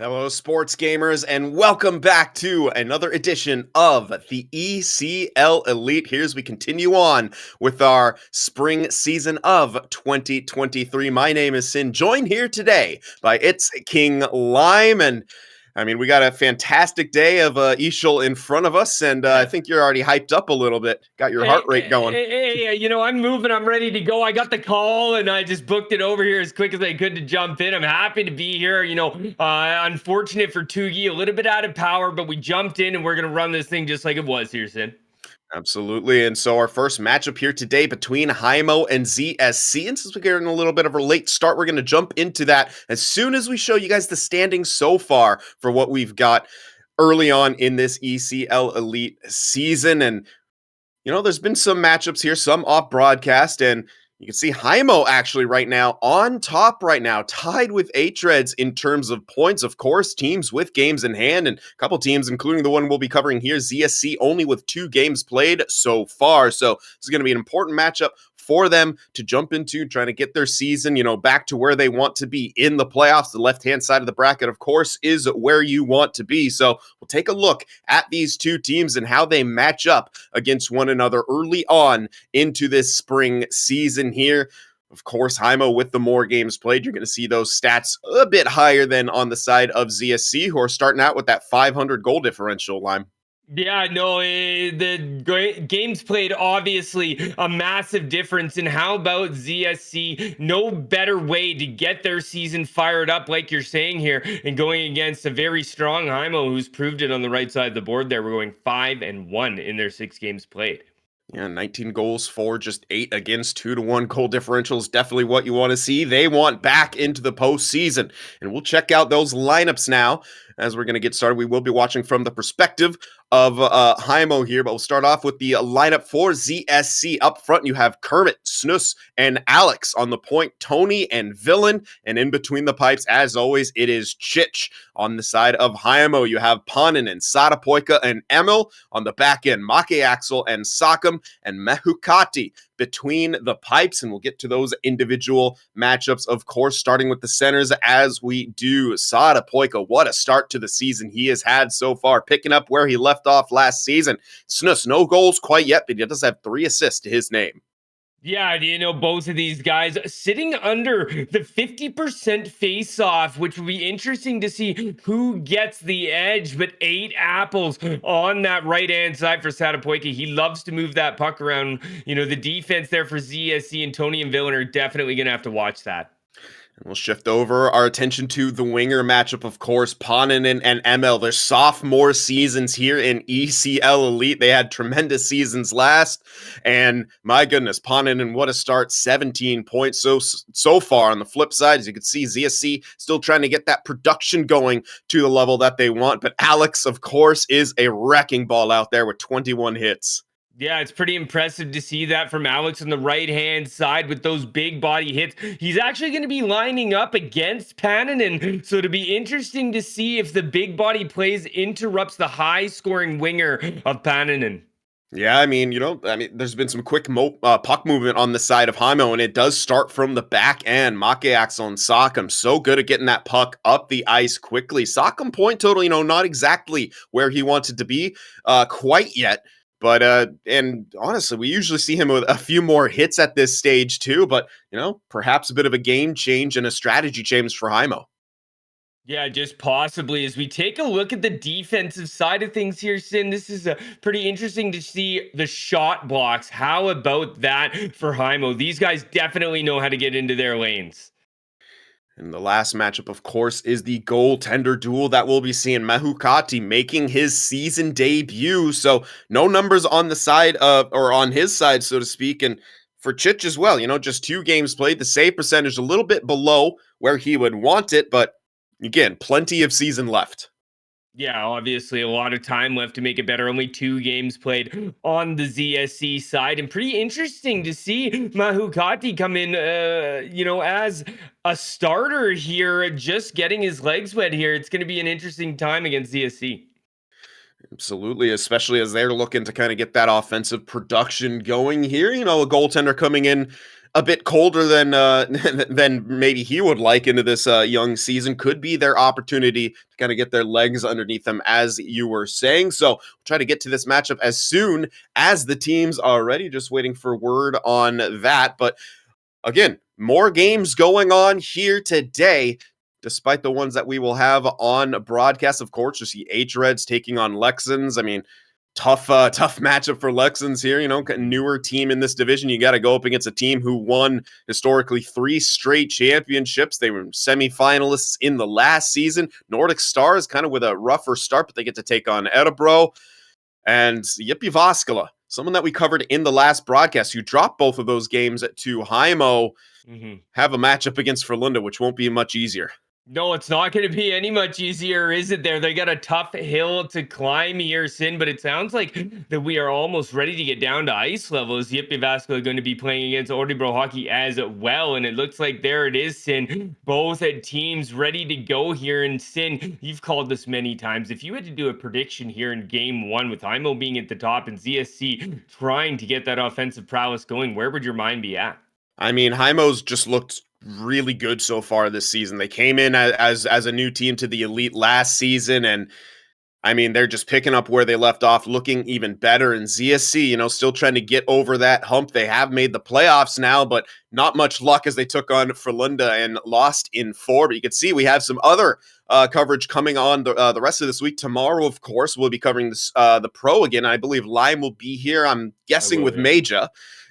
Hello, sports gamers, and welcome back to another edition of the ECL Elite. Here as we continue on with our spring season of 2023. My name is Sin, joined here today by It's King Lime, and I mean, we got a fantastic day of Ishul in front of us, and I Yeah. think you're already hyped up a little bit. Got your heart rate going. I'm moving. I'm ready to go. I got the call and I just booked it over here as quick as I could to jump in. I'm happy to be here. Unfortunate for Tugi, a little bit out of power, but we jumped in and we're going to run this thing just like it was here, Sid. Absolutely. And so our first matchup here today between Heimo and ZSC. And since we're getting a little bit of a late start, we're going to jump into that as soon as we show you guys the standings so far for what we've got early on in this ECL Elite season. And there's been some matchups here, some off broadcast, and you can see Heimo actually right now on top right now, tied with H-Reds in terms of points. Of course, teams with games in hand, and a couple teams, including the one we'll be covering here, ZSC, only with 2 games played so far. So this is going to be an important matchup for them to jump into, trying to get their season, back to where they want to be in the playoffs. The left-hand side of the bracket, of course, is where you want to be. So we'll take a look at these two teams and how they match up against one another early on into this spring season here. Of course, Heimo with the more games played, you're going to see those stats a bit higher than on the side of ZSC, who are starting out with that 500 goal differential, Lime. Yeah, no, games played obviously a massive difference. And how about ZSC? No better way to get their season fired up, like you're saying here, and going against a very strong Heimo who's proved it on the right side of the board there. We're going 5-1 in their 6 games played. Yeah, 19 goals for just 8 against 2-1 goal differential is definitely what you want to see. They want back into the postseason. And we'll check out those lineups now as we're going to get started. We will be watching from the perspective of Heimo here, but we'll start off with the lineup for ZSC. Up front, you have Kermit, Snus, and Alex. On the point, Tony and Villain. And in between the pipes, as always, it is Chich. On the side of Heimo, you have Panin and Sadapoika and Emil. On the back end, Make Axel and Sakam and Mehukati between the pipes. And we'll get to those individual matchups, of course, starting with the centers as we do. Sadapoika, what a start to the season he has had so far, picking up where he left off last season. Snus, no goals quite yet, but he does have 3 assists to his name. Yeah, both of these guys sitting under the 50% face off, which will be interesting to see who gets the edge. But 8 apples on that right hand side for Sadapoika. He loves to move that puck around. The defense there for ZSC and Tony and Villain are definitely going to have to watch that. We'll shift over our attention to the winger matchup, of course, Panin and ML. Their sophomore seasons here in ECL Elite. They had tremendous seasons last, and my goodness, Panin, what a start, 17 points so far. On the flip side, as you can see, ZSC still trying to get that production going to the level that they want, but Alex, of course, is a wrecking ball out there with 21 hits. Yeah, it's pretty impressive to see that from Alex on the right hand side with those big body hits. He's actually going to be lining up against Pannanen. So it'll be interesting to see if the big body plays interrupts the high scoring winger of Pannanen. Yeah, there's been some quick puck movement on the side of Heimo, and it does start from the back end. Make Axel and Sakam so good at getting that puck up the ice quickly. Sakam point total, not exactly where he wanted to be quite yet. But and honestly, we usually see him with a few more hits at this stage too. But perhaps a bit of a game change and a strategy change for Heimo. Yeah, just possibly. As we take a look at the defensive side of things here, Sin, this is pretty interesting to see the shot blocks. How about that for Heimo? These guys definitely know how to get into their lanes. And the last matchup, of course, is the goaltender duel that we'll be seeing. Mehukati making his season debut. So no numbers on the side of, or on his side, so to speak. And for Chich as well, just 2 games played. The save percentage a little bit below where he would want it. But again, plenty of season left. Yeah, obviously a lot of time left to make it better. Only 2 games played on the ZSC side, and pretty interesting to see Mahukati come in, as a starter here, just getting his legs wet here. It's going to be an interesting time against ZSC. Absolutely, especially as they're looking to kind of get that offensive production going here. A goaltender coming in a bit colder than than maybe he would like into this young season could be their opportunity to kind of get their legs underneath them, as you were saying. So we'll try to get to this matchup as soon as the teams are ready. Just waiting for word on that. But again, more games going on here today, despite the ones that we will have on broadcast. Of course, you see H-Reds taking on Lexans. I mean, tough matchup for Lexans here. Newer team in this division. You got to go up against a team who won historically 3 straight championships. They were semifinalists in the last season. Nordic Stars kind of with a rougher start, but they get to take on Erebro and Yippee Vaskala, someone that we covered in the last broadcast, who dropped both of those games to Heimo, have a matchup against Frölunda, which won't be much easier. No, it's not going to be any much easier, is it there? They got a tough hill to climb here, Sin, but it sounds like that we are almost ready to get down to ice levels. Yippee Vasco going to be playing against Örebro Hockey as well, and it looks like there it is, Sin. Both teams ready to go here, and Sin, you've called this many times. If you had to do a prediction here in game 1 with Heimo being at the top and ZSC trying to get that offensive prowess going, where would your mind be at? I mean, Heimo's just looked really good so far this season. They came in as a new team to the elite last season, and I mean, they're just picking up where they left off, looking even better. And ZSC, still trying to get over that hump. They have made the playoffs now, but not much luck as they took on Frölunda and lost in 4. But you can see we have some other coverage coming on the rest of this week. Tomorrow, of course, we'll be covering this, the Pro again. I believe Lime will be here, I'm guessing, with Major.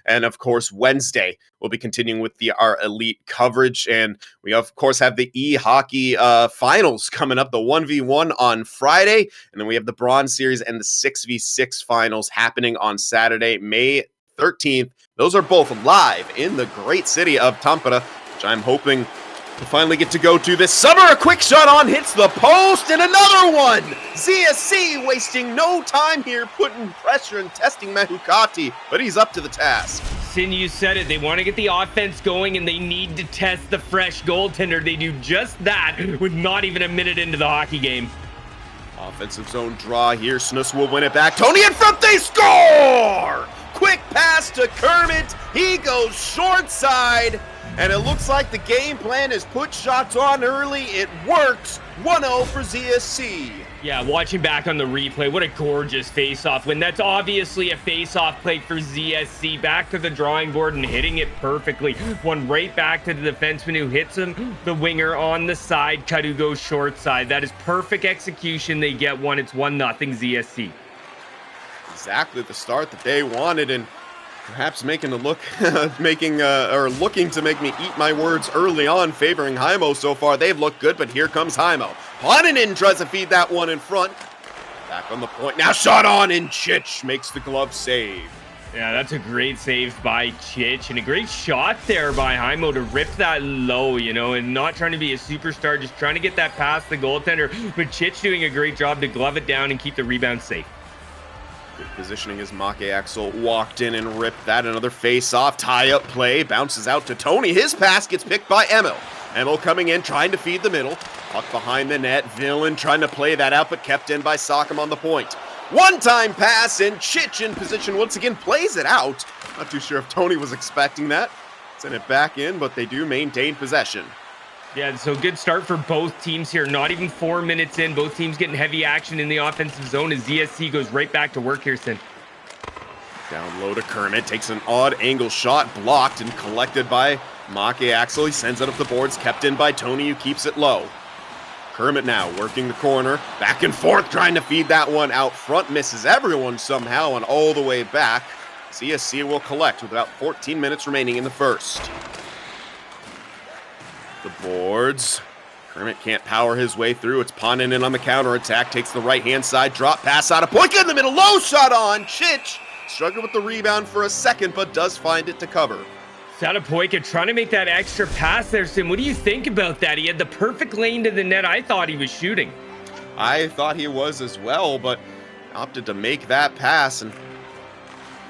And of course, Wednesday, we'll be continuing with our elite coverage. And we, of course, have the e-hockey finals coming up, the 1v1 on Friday. And then we have the Bronze Series and the 6v6 finals happening on Saturday, May 13th. Those are both live in the great city of Tampere, which I'm hoping to finally get to go to this summer. A quick shot on, hits the post, and another one! ZSC wasting no time here, putting pressure and testing Mahukati, but he's up to the task. Sin, you said it. They want to get the offense going, and they need to test the fresh goaltender. They do just that with not even a minute into the hockey game. Offensive zone draw here. Snus will win it back. Tony in front, they score! Quick pass to Kermit. He goes short side. And it looks like the game plan is put shots on early. It works. 1-0 for ZSC. Yeah, watching back on the replay, what a gorgeous face-off win. That's obviously a face-off play for ZSC. Back to the drawing board and hitting it perfectly. One right back to the defenseman who hits him. The winger on the side. Kadu goes short side. That is perfect execution. They get one. It's 1-0 ZSC. Exactly the start that they wanted, and perhaps making a look, looking to make me eat my words early on, favoring Heimo so far. They've looked good, but here comes Heimo. Honinen tries to feed that one in front. Back on the point. Now shot on, and Chich makes the glove save. Yeah, that's a great save by Chich, and a great shot there by Heimo to rip that low, and not trying to be a superstar, just trying to get that past the goaltender. But Chich doing a great job to glove it down and keep the rebound safe. Good positioning as Make Axel walked in and ripped that. Another face-off, tie-up play, bounces out to Tony. His pass gets picked by Emil. Emil coming in, trying to feed the middle. Puck behind the net. Villain trying to play that out, but kept in by Sock'em on the point. One-time pass, and Chich in position once again plays it out. Not too sure if Tony was expecting that. Send it back in, but they do maintain possession. Yeah, so good start for both teams here. Not even 4 minutes in. Both teams getting heavy action in the offensive zone as ZSC goes right back to work here, Sin. Down low to Kermit. Takes an odd angle shot. Blocked and collected by Make Axel. He sends it up the boards. Kept in by Tony, who keeps it low. Kermit now working the corner. Back and forth, trying to feed that one out front. Misses everyone somehow, and all the way back. ZSC will collect with about 14 minutes remaining in the first. The boards. Kermit can't power his way through. It's Ponin on the counterattack. Takes the right-hand side. Drop pass out of Poika in the middle. Low shot on. Chich struggled with the rebound for a second, but does find it to cover. Sadapoika trying to make that extra pass there, Sim. What do you think about that? He had the perfect lane to the net. I thought he was shooting. I thought he was as well, but opted to make that pass, and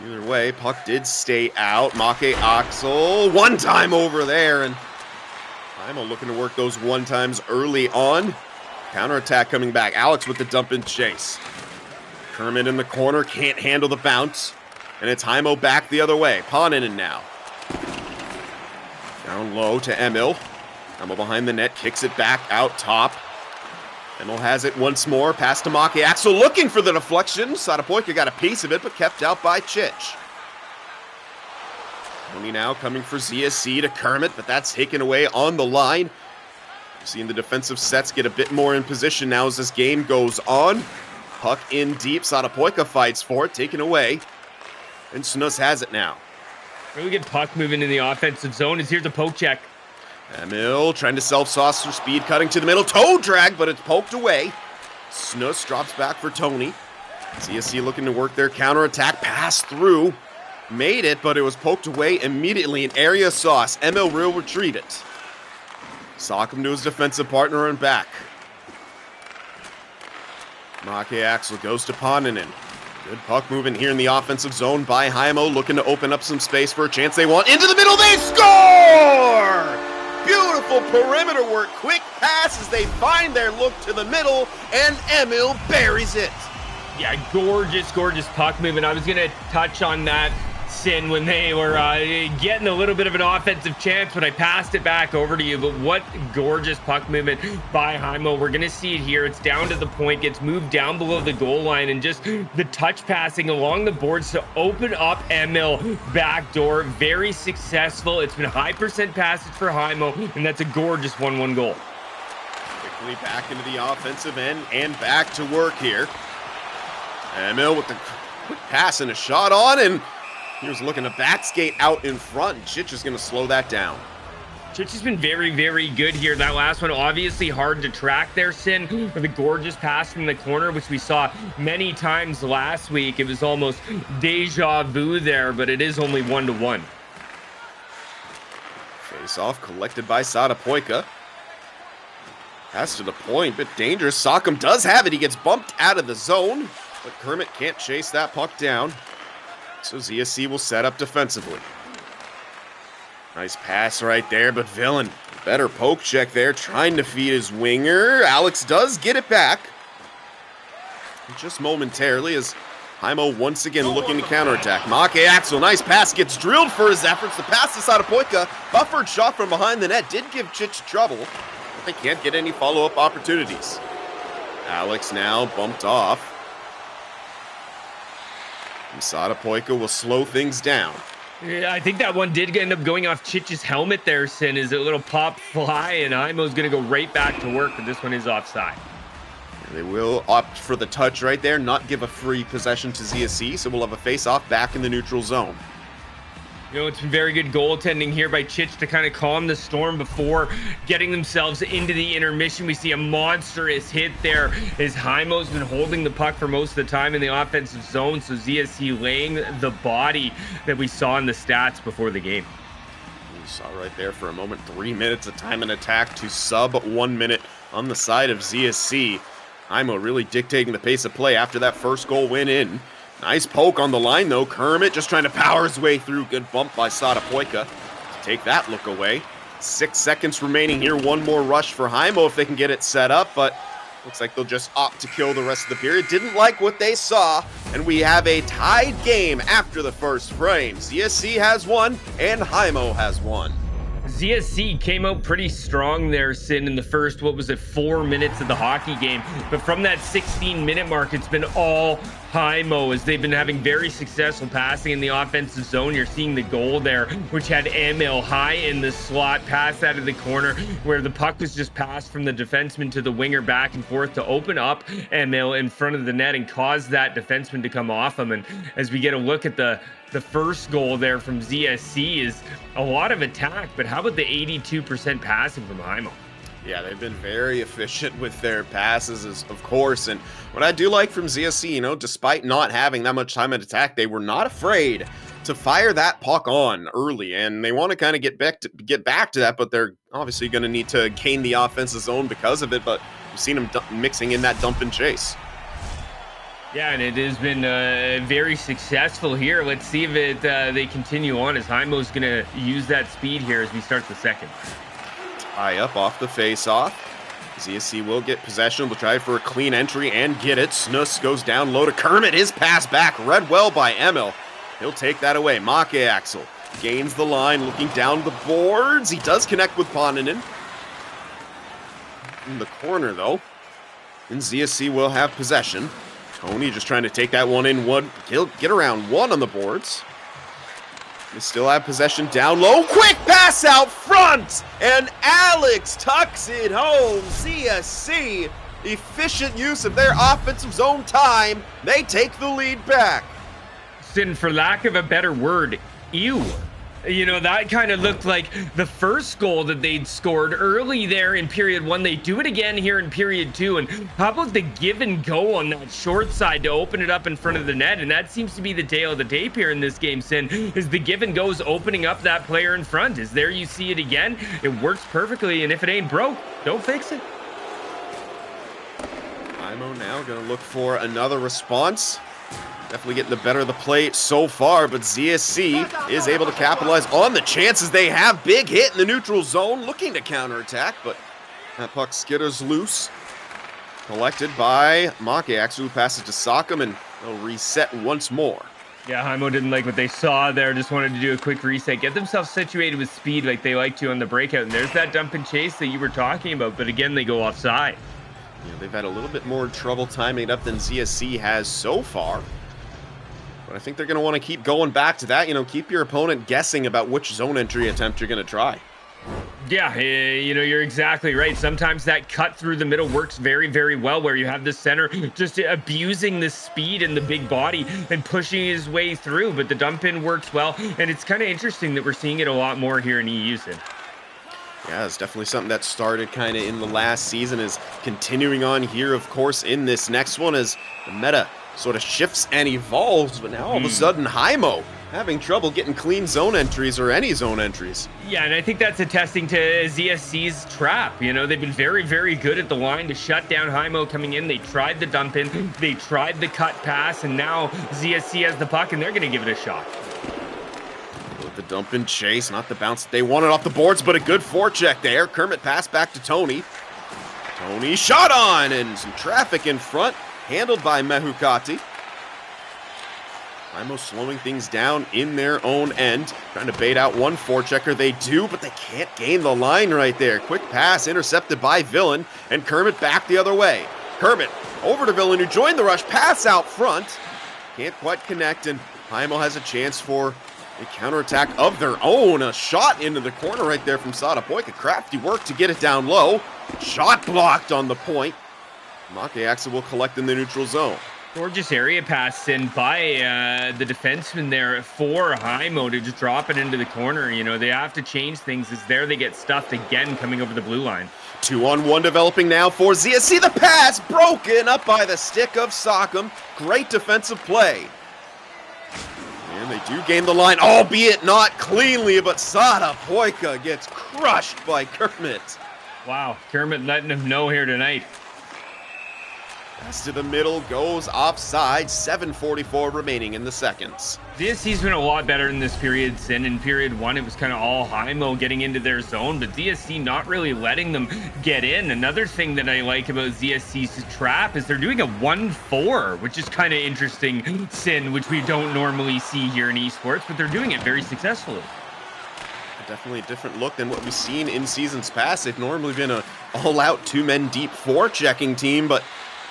either way, puck did stay out. Make Axel, one time over there, and Heimo looking to work those one-times early on. Counterattack coming back. Alex with the dump and chase. Kermit in the corner, can't handle the bounce. And it's Heimo back the other way. Poninen now. Down low to Emil. Emil behind the net, kicks it back out top. Emil has it once more, pass to Maki Axel, looking for the deflection. Sadapoika got a piece of it, but kept out by Chich. Tony now coming for ZSC to Kermit, but that's taken away on the line. Seeing the defensive sets get a bit more in position now as this game goes on. Puck in deep, Sadapoika fights for it, taken away. And Snus has it now. Really good puck moving in the offensive zone as here's a poke check. Emil trying to self-sauce for speed, cutting to the middle. Toe drag, but it's poked away. Snus drops back for Tony. CSC looking to work their counterattack. Pass through. Made it, but it was poked away immediately. An area sauce. Emil will retrieve it. Sock him to his defensive partner and back. Make Axel goes to Paninen. Good puck moving here in the offensive zone by Heimo, looking to open up some space for a chance they want. Into the middle, they score! Beautiful perimeter work, quick pass as they find their look to the middle, and Emil buries it. Yeah, gorgeous puck movement. I was going to touch on that, Sin, when they were getting a little bit of an offensive chance when I passed it back over to you. But what gorgeous puck movement by Heimo. We're going to see it here. It's down to the point, gets moved down below the goal line, and just the touch passing along the boards to open up Emil back door. Very successful. It's been high percent passage for Heimo, and that's a gorgeous 1-1 goal. Quickly back into the offensive end and back to work here. Emil with the quick pass and a shot on, and he was looking to back skate out in front, and Chich is going to slow that down. Chich has been very, very good here. That last one, obviously hard to track there, Sin, with a gorgeous pass from the corner, which we saw many times last week. It was almost deja vu there, but it is only 1-1. Face off collected by Sadapoika. Pass to the point, bit dangerous. Sock'em does have it. He gets bumped out of the zone, but Kermit can't chase that puck down. So ZSC will set up defensively. Nice pass right there, but Villain, better poke check there, trying to feed his winger. Alex does get it back. Just momentarily as Heimo once again looking to counterattack. Make Axel, nice pass, gets drilled for his efforts. The pass to Sadapoika, buffered shot from behind the net, did give Chich trouble, but they can't get any follow-up opportunities. Alex now bumped off. And Sadapoika will slow things down. Yeah, I think that one did end up going off Chich's helmet there, Sin, is a little pop fly, and Heimo's going to go right back to work, but this one is offside. They will opt for the touch right there, not give a free possession to ZSC, so we'll have a face-off back in the neutral zone. You know, it's been very good goaltending here by Chich to kind of calm the storm before getting themselves into the intermission. We see a monstrous hit there as Heimo's been holding the puck for most of the time in the offensive zone, so ZSC laying the body that we saw in the stats before the game. You saw right there for a moment, 3 minutes of time and attack to sub 1 minute on the side of ZSC. Heimo really dictating the pace of play after that first goal went in. Nice poke on the line, though. Kermit just trying to power his way through. Good bump by Sadapoika to take that look away. 6 seconds remaining here. One more rush for Heimo if they can get it set up, but looks like they'll just opt to kill the rest of the period. Didn't like what they saw, and we have a tied game after the first frame. ZSC has won, and Heimo has won. ZSC came out pretty strong there, Sin, in the first, 4 minutes of the hockey game. But from that 16-minute mark, it's been all Heimo as they've been having very successful passing in the offensive zone. You're seeing the goal there, which had Emil high in the slot, pass out of the corner, where the puck was just passed from the defenseman to the winger back and forth to open up Emil in front of the net and cause that defenseman to come off him. And as we get a look at the first goal there from ZSC, is a lot of attack, but how about the 82% passing from Heimo? Yeah, they've been very efficient with their passes, of course. And what I do like from ZSC, you know, despite not having that much time at attack, they were not afraid to fire that puck on early. And they want to kind of get back to that, but they're obviously going to need to gain the offensive zone because of it. But we've seen them mixing in that dump and chase. Yeah, and it has been very successful here. Let's see if they continue on as Heimo's going to use that speed here as we start the second. Tie up off the face-off. ZSC will get possession. Will try for a clean entry and get it. Snus goes down low to Kermit. His pass back read well by Emil. He'll take that away. Make Axel gains the line, looking down the boards. He does connect with Poninen. In the corner, though. And ZSC will have possession. Tony just trying to take that one in. Get around one on the boards. They still have possession down low. Quick pass out front! And Alex tucks it home. ZSC, efficient use of their offensive zone time. They take the lead back. Sin, for lack of a better word, ew. You know, that kind of looked like the first goal that they'd scored early there in period 1. They do it again here in period 2. And how about the give and go on that short side to open it up in front of the net? And that seems to be the tale of the tape here in this game, Sin, is the give and goes opening up that player in front. Is there you see it again. It works perfectly. And if it ain't broke, don't fix it. Heimo now going to look for another response. Definitely getting the better of the play so far, but ZSC is able to capitalize on the chances they have. Big hit in the neutral zone, looking to counterattack, but that puck skitters loose. Collected by Makiax, who passes to Sock'em, and they'll reset once more. Yeah, Heimo didn't like what they saw there. Just wanted to do a quick reset, get themselves situated with speed like they like to on the breakout. And there's that dump and chase that you were talking about, but again, they go offside. Yeah, they've had a little bit more trouble timing it up than ZSC has so far. But I think they're going to want to keep going back to that. You know, keep your opponent guessing about which zone entry attempt you're going to try. Yeah, you know, you're exactly right. Sometimes that cut through the middle works very, very well, where you have the center just abusing the speed and the big body and pushing his way through. But the dump in works well. And it's kind of interesting that we're seeing it a lot more here in EU. Yeah, it's definitely something that started kind of in the last season, is continuing on here, of course, in this next one as the meta sort of shifts and evolves, but now all of a sudden Heimo having trouble getting clean zone entries or any zone entries. Yeah, and I think that's attesting to ZSC's trap. You know, they've been very, very good at the line to shut down Heimo coming in. They tried the dump in, they tried the cut pass, and now ZSC has the puck, and they're going to give it a shot. With the dump and chase, not the bounce they wanted off the boards, but a good forecheck there. Kermit pass back to Tony. Tony shot on, and some traffic in front. Handled by Mehukati. Heimo slowing things down in their own end. Trying to bait out one forechecker. They do, but they can't gain the line right there. Quick pass intercepted by Villain, and Kermit back the other way. Kermit over to Villain, who joined the rush. Pass out front. Can't quite connect, and Heimo has a chance for a counterattack of their own. A shot into the corner right there from Sadapoika. Crafty work to get it down low. Shot blocked on the point. Makiax will collect in the neutral zone. Gorgeous area pass in by the defenseman there for Heimo to just drop it into the corner. You know, they have to change things as there they get stuffed again coming over the blue line. 2-on-1 developing now for ZSC. The pass broken up by the stick of Sock'em. Great defensive play. And they do gain the line, albeit not cleanly, but Sadapoika gets crushed by Kermit. Wow, Kermit letting him know here tonight. Pass to the middle, goes offside, 7:44 remaining in the seconds. DSC's been a lot better in this period. Sin in period 1, it was kind of all Heimo getting into their zone, but DSC not really letting them get in. Another thing that I like about ZSC's trap is they're doing a 1-4, which is kind of interesting, Sin, which we don't normally see here in esports, but they're doing it very successfully. Definitely a different look than what we've seen in seasons past. They've normally been a all-out two-men deep forechecking team, but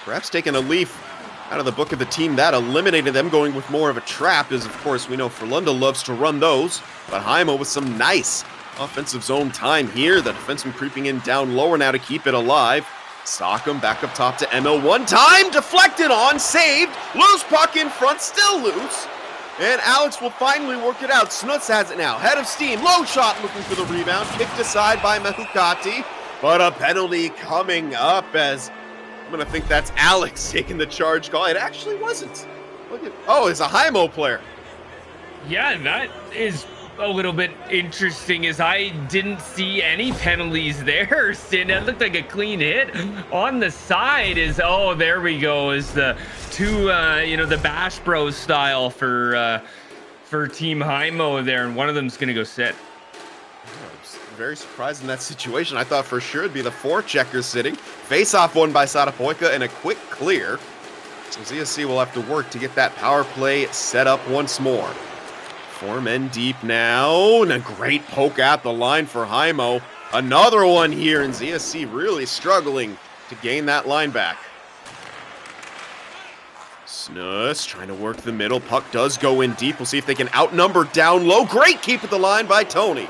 perhaps taking a leaf out of the book of the team that eliminated them, going with more of a trap, as of course we know Frölunda loves to run those. But Heimo with some nice offensive zone time here. The defenseman creeping in down lower now to keep it alive. Sock'em back up top to ML one time, deflected on, saved, loose puck in front, still loose. And Alex will finally work it out. Snuts has it now, head of steam, low shot looking for the rebound, kicked aside by Mehukati. But a penalty coming up as I'm going to think that's Alex taking the charge call. It actually wasn't. Look at, oh, it's a Heimo player. Yeah, that is a little bit interesting as I didn't see any penalties there. Sin, that looked like a clean hit. On the side is, oh, there we go, is the two, you know, the Bash Bros style for Team Heimo there, and one of them's going to go sit. Very surprised in that situation. I thought for sure it'd be the forechecker sitting. Face-off won by Sadapoika and a quick clear. So ZSC will have to work to get that power play set up once more. Four men deep now, and a great poke at the line for Heimo. Another one here, and ZSC really struggling to gain that line back. Snus trying to work the middle. Puck does go in deep. We'll see if they can outnumber down low. Great keep at the line by Tony.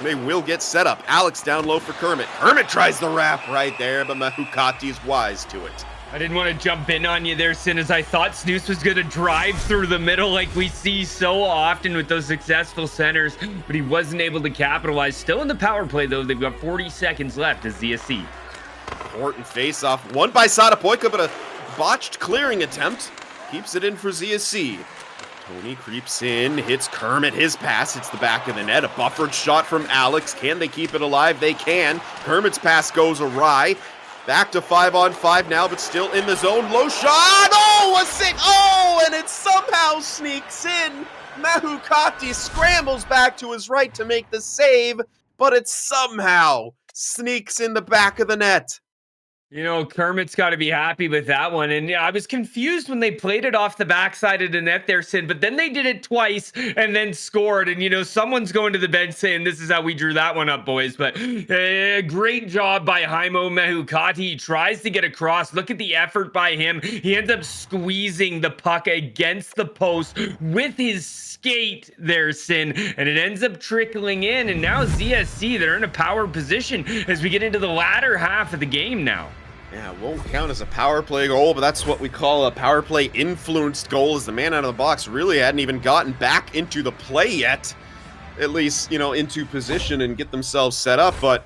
They will get set up. Alex down low for Kermit. Kermit tries the wrap right there, but Mahukati is wise to it. I didn't want to jump in on you there, Sin, as I thought Snooze was going to drive through the middle like we see so often with those successful centers, but he wasn't able to capitalize. Still in the power play, though. They've got 40 seconds left as ZSC. Important face-off. Won by Sadapoika, but a botched clearing attempt. Keeps it in for ZSC. Tony creeps in, hits Kermit, his pass hits the back of the net. A buffered shot from Alex. Can they keep it alive? They can. Kermit's pass goes awry. Back to 5-on-5 now, but still in the zone. Low shot. Oh, a sick. Oh, and it somehow sneaks in. Mahukati scrambles back to his right to make the save, but it somehow sneaks in the back of the net. You know, Kermit's got to be happy with that one. And yeah, I was confused when they played it off the backside of the net there, Sin, but then they did it twice and then scored. And, you know, someone's going to the bench saying this is how we drew that one up, boys. But great job by Heimo Mahukati. He tries to get across. Look at the effort by him. He ends up squeezing the puck against the post with his skate there, Sin, and it ends up trickling in. And now ZSC, they're in a power position as we get into the latter half of the game now. Yeah, it won't count as a power play goal, but that's what we call a power play influenced goal, as the man out of the box really hadn't even gotten back into the play yet. At least, you know, into position and get themselves set up. But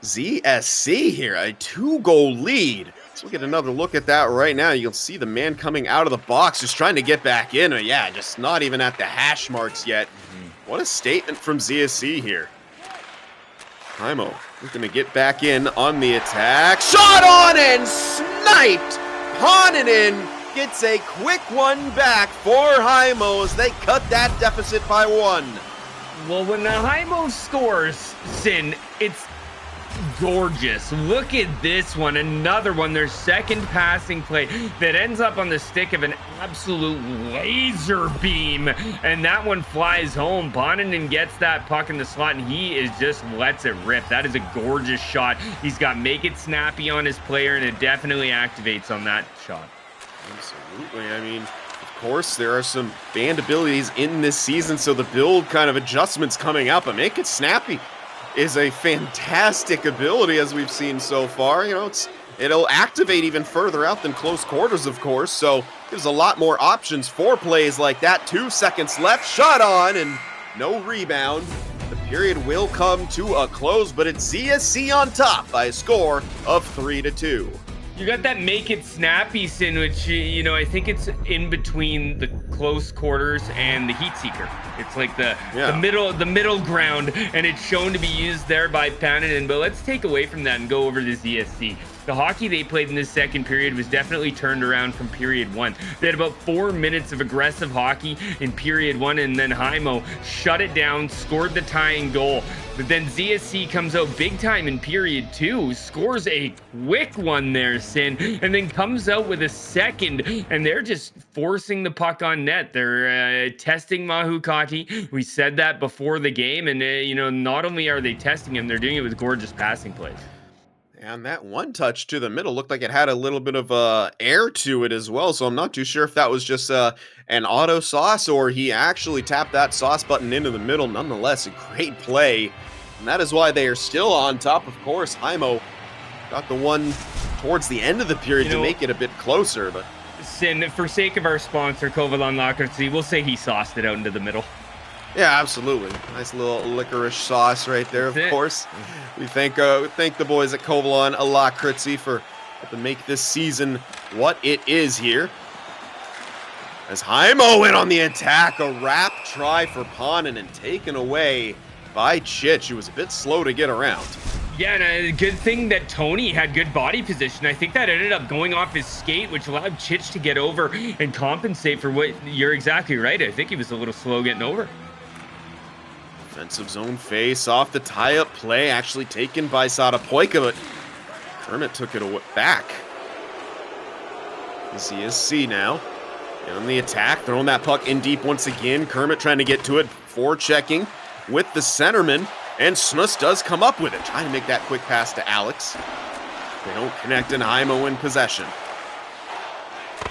ZSC here, a 2-goal lead. Let's look at another look at that right now. You'll see the man coming out of the box, just trying to get back in. Yeah, just not even at the hash marks yet. What a statement from ZSC here. Heimo looking to get back in on the attack. Shot on and sniped! Ponanen gets a quick one back for Heimo as they cut that deficit by 1. Well, when the Heimo scores, Sin, it's gorgeous. Look at this one, another one, their second passing play that ends up on the stick of an absolute laser beam, and that one flies home. Ponanen gets that puck in the slot, and he is just lets it rip. That is a gorgeous shot. He's got make it snappy on his player, and it definitely activates on that shot. Absolutely. I mean, of course, there are some banned abilities in this season, so the build kind of adjustments coming out, but make it snappy is a fantastic ability, as we've seen so far. You know, it'll activate even further out than close quarters, of course, so there's a lot more options for plays like that. 2 seconds left, shot on, and no rebound. The period will come to a close, but it's ZSC on top by a score of 3-2. You got that make it snappy, Sin, which, you know, I think it's in between the close quarters and the heat seeker. It's like the middle ground, and it's shown to be used there by Ponanen. But let's take away from that and go over to ZSC. The hockey they played in this second period was definitely turned around from period 1. They had about 4 minutes of aggressive hockey in period 1, and then Heimo shut it down, scored the tying goal. But then ZSC comes out big time in period 2, scores a quick one there, Sin, and then comes out with a second, and they're just forcing the puck on net. They're testing Mahukati. We said that before the game, and you know, not only are they testing him, they're doing it with gorgeous passing plays. And that one touch to the middle looked like it had a little bit of air to it as well, so I'm not too sure if that was just an auto sauce or he actually tapped that sauce button into the middle. Nonetheless, a great play, and that is why they are still on top. Of course, Heimo got the one towards the end of the period to make it a bit closer. But Sin, for sake of our sponsor, Kovalan Lakrutsi, we'll say he sauced it out into the middle. Yeah, absolutely. Nice little licorice sauce right there, of course. We thank the boys at Kovalan Lakrutsi for helping make this season what it is here. As Heimo in on the attack, a wrap try for Ponanen taken away by Chich, who was a bit slow to get around. Yeah, and a good thing that Tony had good body position. I think that ended up going off his skate, which allowed Chich to get over and compensate for what you're exactly right. I think he was a little slow getting over. Defensive zone face off the tie-up play, actually taken by Sadapoika, but Kermit took it back. ZSC now On the attack, throwing that puck in deep once again. Kermit trying to get to it, forechecking with the centerman, and Snus does come up with it, trying to make that quick pass to Alex. They don't connect, and Heimo in possession.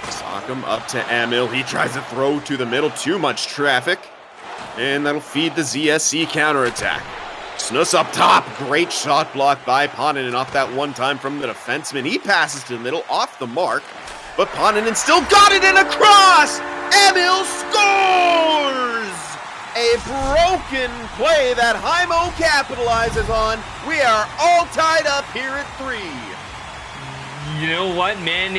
Sock him up to Emil. He tries to throw to the middle, too much traffic, and that'll feed the ZSC counterattack. Snus up top, great shot block by Poninen off that one time from the defenseman. He passes to the middle, off the mark, but Poninen still got it in across! Emil scores! A broken play that Heimo capitalizes on. We are all tied up here at 3. You know what, man?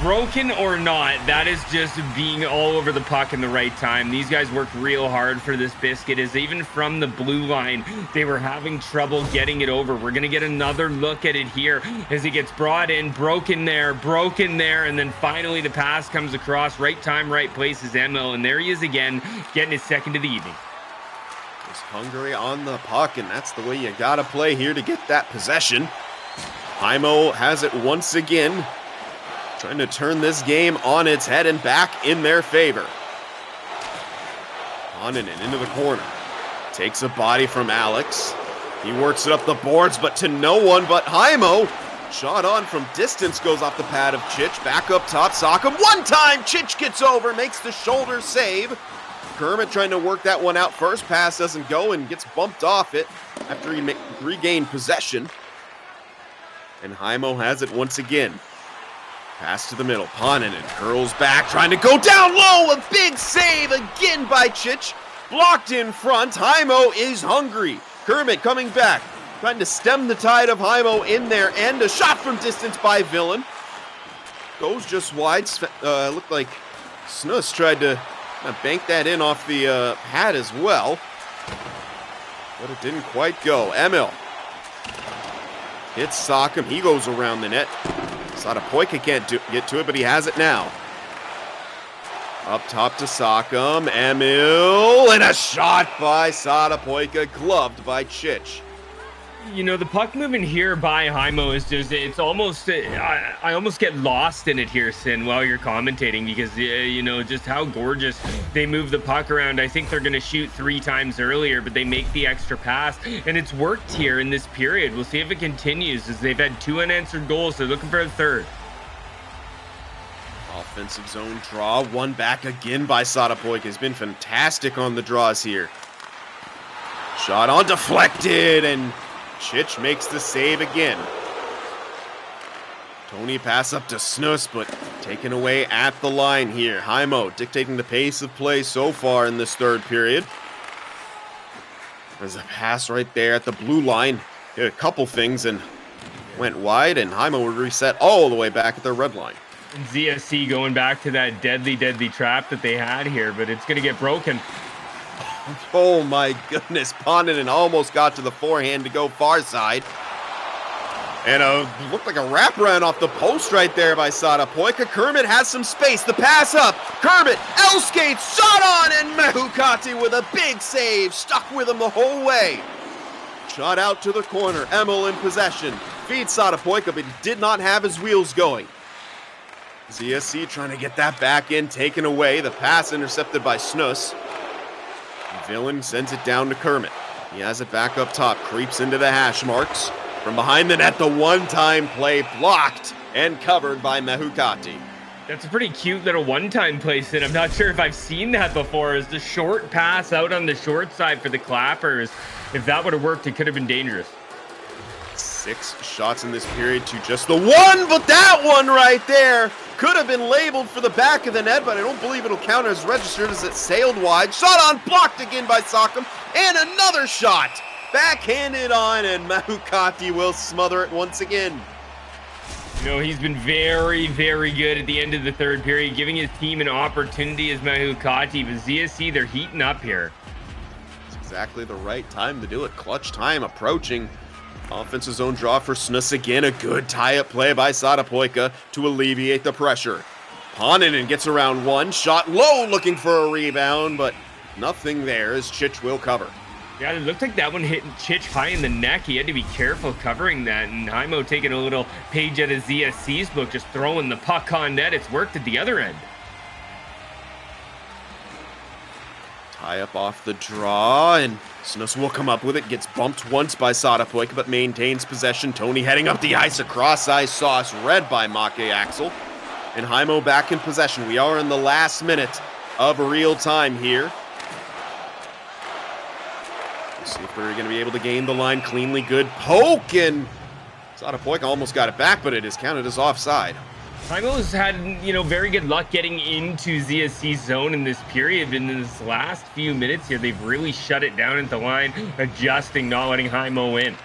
Broken or not, that is just being all over the puck in the right time. These guys worked real hard for this biscuit, as even from the blue line, they were having trouble getting it over. We're going to get another look at it here as it gets brought in, broken there, and then finally the pass comes across. Right time, right place is Emil, and there he is again, getting his second of the evening. Just Hungary on the puck, and that's the way you got to play here to get that possession. Heimo has it once again, trying to turn this game on its head and back in their favor. Poninen into the corner, takes a body from Alex. He works it up the boards, but to no one but Heimo. Shot on from distance, goes off the pad of Chich. Back up top, Sock'em. One time, Chich gets over, makes the shoulder save. Kermit trying to work that one out first. Pass doesn't go and gets bumped off it after he regained possession. And Heimo has it once again. Pass to the middle. Poninen curls back, trying to go down low. A big save again by Chich. Blocked in front. Heimo is hungry. Kermit coming back, trying to stem the tide of Heimo in their end. A shot from distance by Villain. Goes just wide. Looked like Snus tried to bank that in off the pad as well. But it didn't quite go. Emil hits Sock'em. He goes around the net. Sadapoika can't get to it, but he has it now. Up top to Sock'em. Emil, and a shot by Sadapoika, gloved by Chich. You know, the puck movement here by Heimo is just, it's almost, I almost get lost in it here, Sin, while you're commentating, because, you know, just how gorgeous they move the puck around. I think they're going to shoot 3 times earlier, but they make the extra pass, and it's worked here in this period. We'll see if it continues, as they've had 2 unanswered goals. They're looking for a third. Offensive zone draw, one back again by Sadapoika. Has been fantastic on the draws here. Shot on, deflected, and Chich makes the save again. Tony pass up to Snus, but taken away at the line here. Heimo dictating the pace of play so far in this third period. There's a pass right there at the blue line. Did a couple things and went wide, and Heimo would reset all the way back at the red line. And ZSC going back to that deadly trap that they had here, but it's going to get broken. Oh my goodness, Poninen almost got to the forehand to go far side. And looked like a wraparound off the post right there by Sadapoika. Kermit has some space, the pass up. Kermit, L-skates, shot on, and Mahukati with a big save. Stuck with him the whole way. Shot out to the corner, Emil in possession. Feeds Sadapoika, but he did not have his wheels going. ZSC trying to get that back in, taken away. The pass intercepted by Snus. Villain sends it down to Kermit. He has it back up top, creeps into the hash marks. From behind the net, the one-time play blocked and covered by Mahukati. That's a pretty cute little one-time play, Sid. I'm not sure if I've seen that before. As the short pass out on the short side for the Clappers. If that would have worked, it could have been dangerous. 6 shots in this period to just the one, but that one right there could have been labeled for the back of the net, but I don't believe it'll count as registered as it sailed wide. Shot on, blocked again by Sock'em, and another shot. Backhanded on, and Mahukati will smother it once again. You know, he's been very good at the end of the third period, giving his team an opportunity as Mahukati, but ZSC, they're heating up here. It's exactly the right time to do it. Clutch time approaching. Offensive zone draw for Snus again. A good tie-up play by Sadapoika to alleviate the pressure. Poninen gets around one. Shot low, looking for a rebound, but nothing there as Chich will cover. Yeah, it looked like that one hit Chich high in the neck. He had to be careful covering that. And Heimo taking a little page out of ZSC's book, just throwing the puck on net. It's worked at the other end. High up off the draw, and Snus will come up with it. Gets bumped once by Sadapoik, but maintains possession. Tony heading up the ice, a cross-ice sauce read by Make Axel. And Heimo back in possession. We are in the last minute of real time here. Let's see if they're going to be able to gain the line cleanly. Good poke, and Sadapoik almost got it back, but it is counted as offside. Heimo's had, very good luck getting into ZSC's zone in this period. But in this last few minutes here, they've really shut it down at the line, adjusting, not letting Heimo in.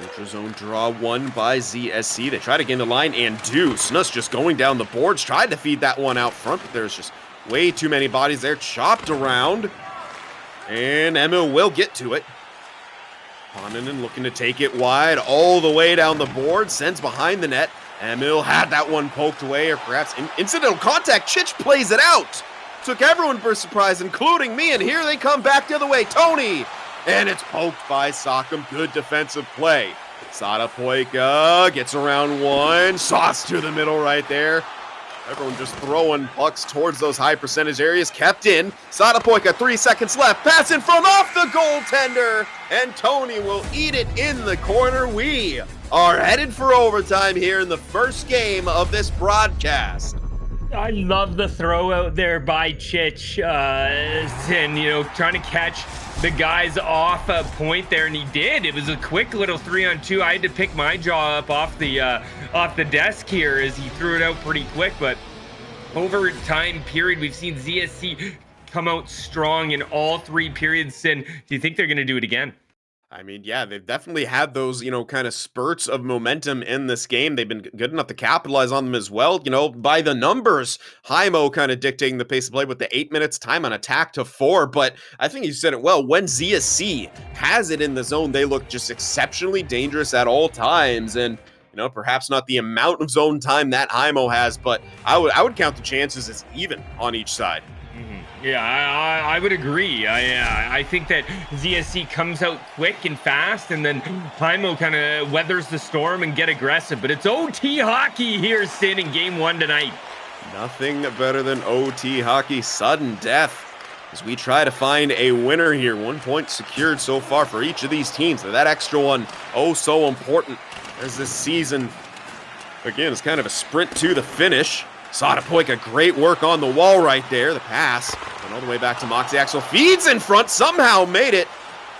Ultra zone draw won by ZSC. They try to gain the line and do. Snus just going down the boards, tried to feed that one out front, but there's just way too many bodies there. Chopped around, and Emil will get to it. Ponanen looking to take it wide all the way down the board, sends behind the net. Emil had that one poked away, or perhaps incidental contact. Chich plays it out. Took everyone by surprise, including me, and here they come back the other way. Tony! And it's poked by Sockham. Good defensive play. Sadapoik gets around one. Sauce to the middle right there. Everyone just throwing pucks towards those high percentage areas. Kept in. Sadapoik, 3 seconds left. Pass in front off the goaltender. And Tony will eat it in the corner. We are headed for overtime here in the first game of this broadcast. I love the throw out there by Chich, and trying to catch the guys off a point there, and he did. It was a quick little 3-on-2. I had to pick my jaw up off the desk here as he threw it out pretty quick. But over time period, we've seen ZSC come out strong in all 3 periods. And do you think they're going to do it again? I mean, yeah, they've definitely had those, kind of spurts of momentum in this game. They've been good enough to capitalize on them as well. By the numbers, Heimo kind of dictating the pace of play with the 8 minutes time on attack to 4. But I think you said it well. When ZSC has it in the zone, they look just exceptionally dangerous at all times. And, perhaps not the amount of zone time that Heimo has, but I would count the chances as even on each side. Yeah, I would agree. I think that ZSC comes out quick and fast, and then Heimo kind of weathers the storm and get aggressive. But it's OT hockey here, Sin, in game 1 tonight. Nothing better than OT hockey, sudden death, as we try to find a winner here. 1 point secured so far for each of these teams. That extra one, so important, as this season, again, is kind of a sprint to the finish. Sadapoik, great work on the wall right there. The pass went all the way back to Moxie Axel. Feeds in front, somehow made it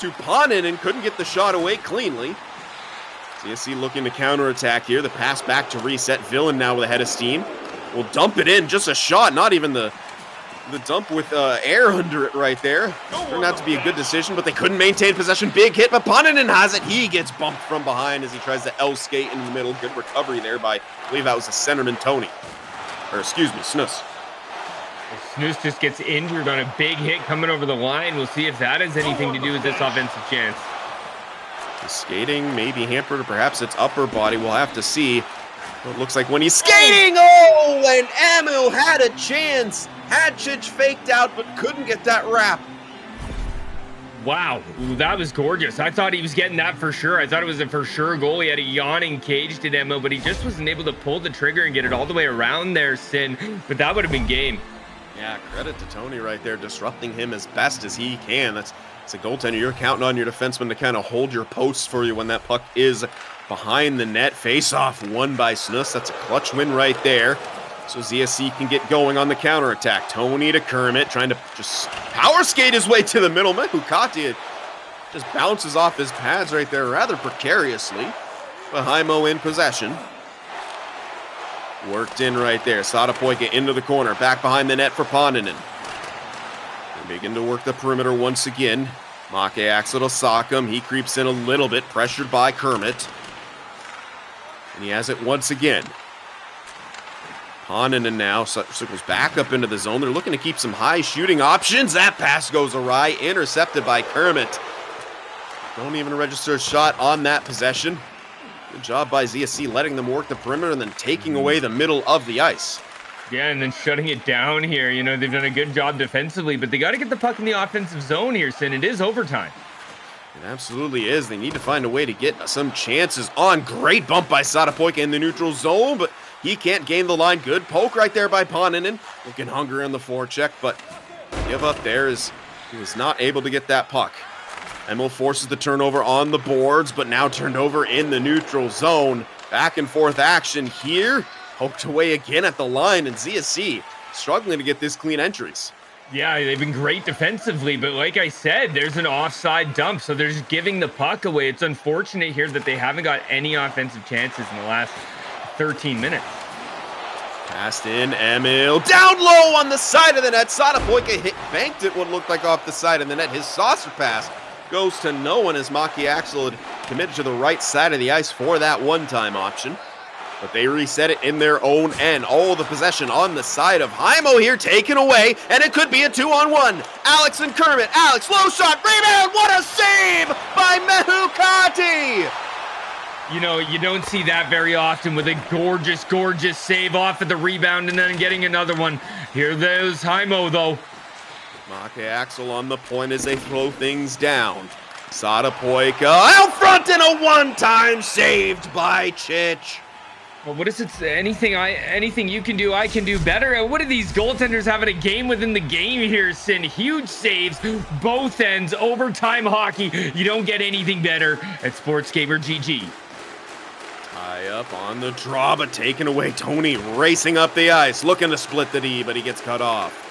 to Ponin and couldn't get the shot away cleanly. CSC looking to counterattack here. The pass back to reset. Villain now with a head of steam. Will dump it in. Just a shot, not even the dump with air under it right there. Turned out to be a good decision, but they couldn't maintain possession. Big hit, but Ponanen has it. He gets bumped from behind as he tries to L-skate in the middle. Good recovery there by, I believe that was the centerman, Tony. Or excuse me, Snus. Snus just gets injured on a big hit coming over the line. We'll see if that has anything to do with this offensive chance. The skating may be hampered, or perhaps it's upper body. We'll have to see. It looks like when he's skating, and Emil had a chance. Had Chich faked out, but couldn't get that wrap. Wow, that was gorgeous. I thought he was getting that for sure. I thought it was a for sure goal. He had a yawning cage to Emil, but he just wasn't able to pull the trigger and get it all the way around there, Sin. But that would have been game. Yeah, credit to Tony right there, disrupting him as best as he can. It's a goaltender. You're counting on your defenseman to kind of hold your posts for you when that puck is behind the net. Face-off won by Snus. That's a clutch win right there. So ZSC can get going on the counterattack. Tony to Kermit, trying to just power skate his way to the middle. Mekukati just bounces off his pads right there rather precariously. But Heimo in possession. Worked in right there. Sadapoik into the corner. Back behind the net for Ponanen. They begin to work the perimeter once again. Make Axel to Sockham. He creeps in a little bit, pressured by Kermit. And he has it once again. Ponanen now circles back up into the zone. They're looking to keep some high shooting options. That pass goes awry, intercepted by Kermit. Don't even register a shot on that possession. Good job by ZSC letting them work the perimeter and then taking away the middle of the ice. Yeah, and then shutting it down here. They've done a good job defensively, but they got to get the puck in the offensive zone here, Sin. It is overtime. It absolutely is. They need to find a way to get some chances on. Great bump by Sadapoik in the neutral zone, but he can't gain the line. Good poke right there by Ponanen. Looking hungry on the forecheck, but give up there as he was not able to get that puck. Heimo forces the turnover on the boards, but now turned over in the neutral zone. Back and forth action here. Poked away again at the line, and ZSC struggling to get this clean entries. Yeah, they've been great defensively, but like I said, there's an offside dump, so they're just giving the puck away. It's unfortunate here that they haven't got any offensive chances in the last 13 minutes. Passed in, Emil down low on the side of the net. Sadapoika banked it what looked like off the side of the net. His saucer pass goes to no one as Maki Axel had committed to the right side of the ice for that one-time option. But they reset it in their own end. All the possession on the side of Heimo here taken away, and it could be a 2-on-1. Alex and Kermit. Alex, low shot, rebound. What a save by Mehukati! You know, you don't see that very often with a gorgeous, gorgeous save off of the rebound and then getting another one. Here there's Heimo, though. Maki Axel on the point as they throw things down. Sadapoika out front and a one-time saved by Chich. Well, what is it? Anything you can do, I can do better. What are these goaltenders having a game within the game here, Sin? Huge saves, both ends, overtime hockey. You don't get anything better at sportsgamer GG. Tie up on the draw, but taken away. Tony racing up the ice, looking to split the D, but he gets cut off.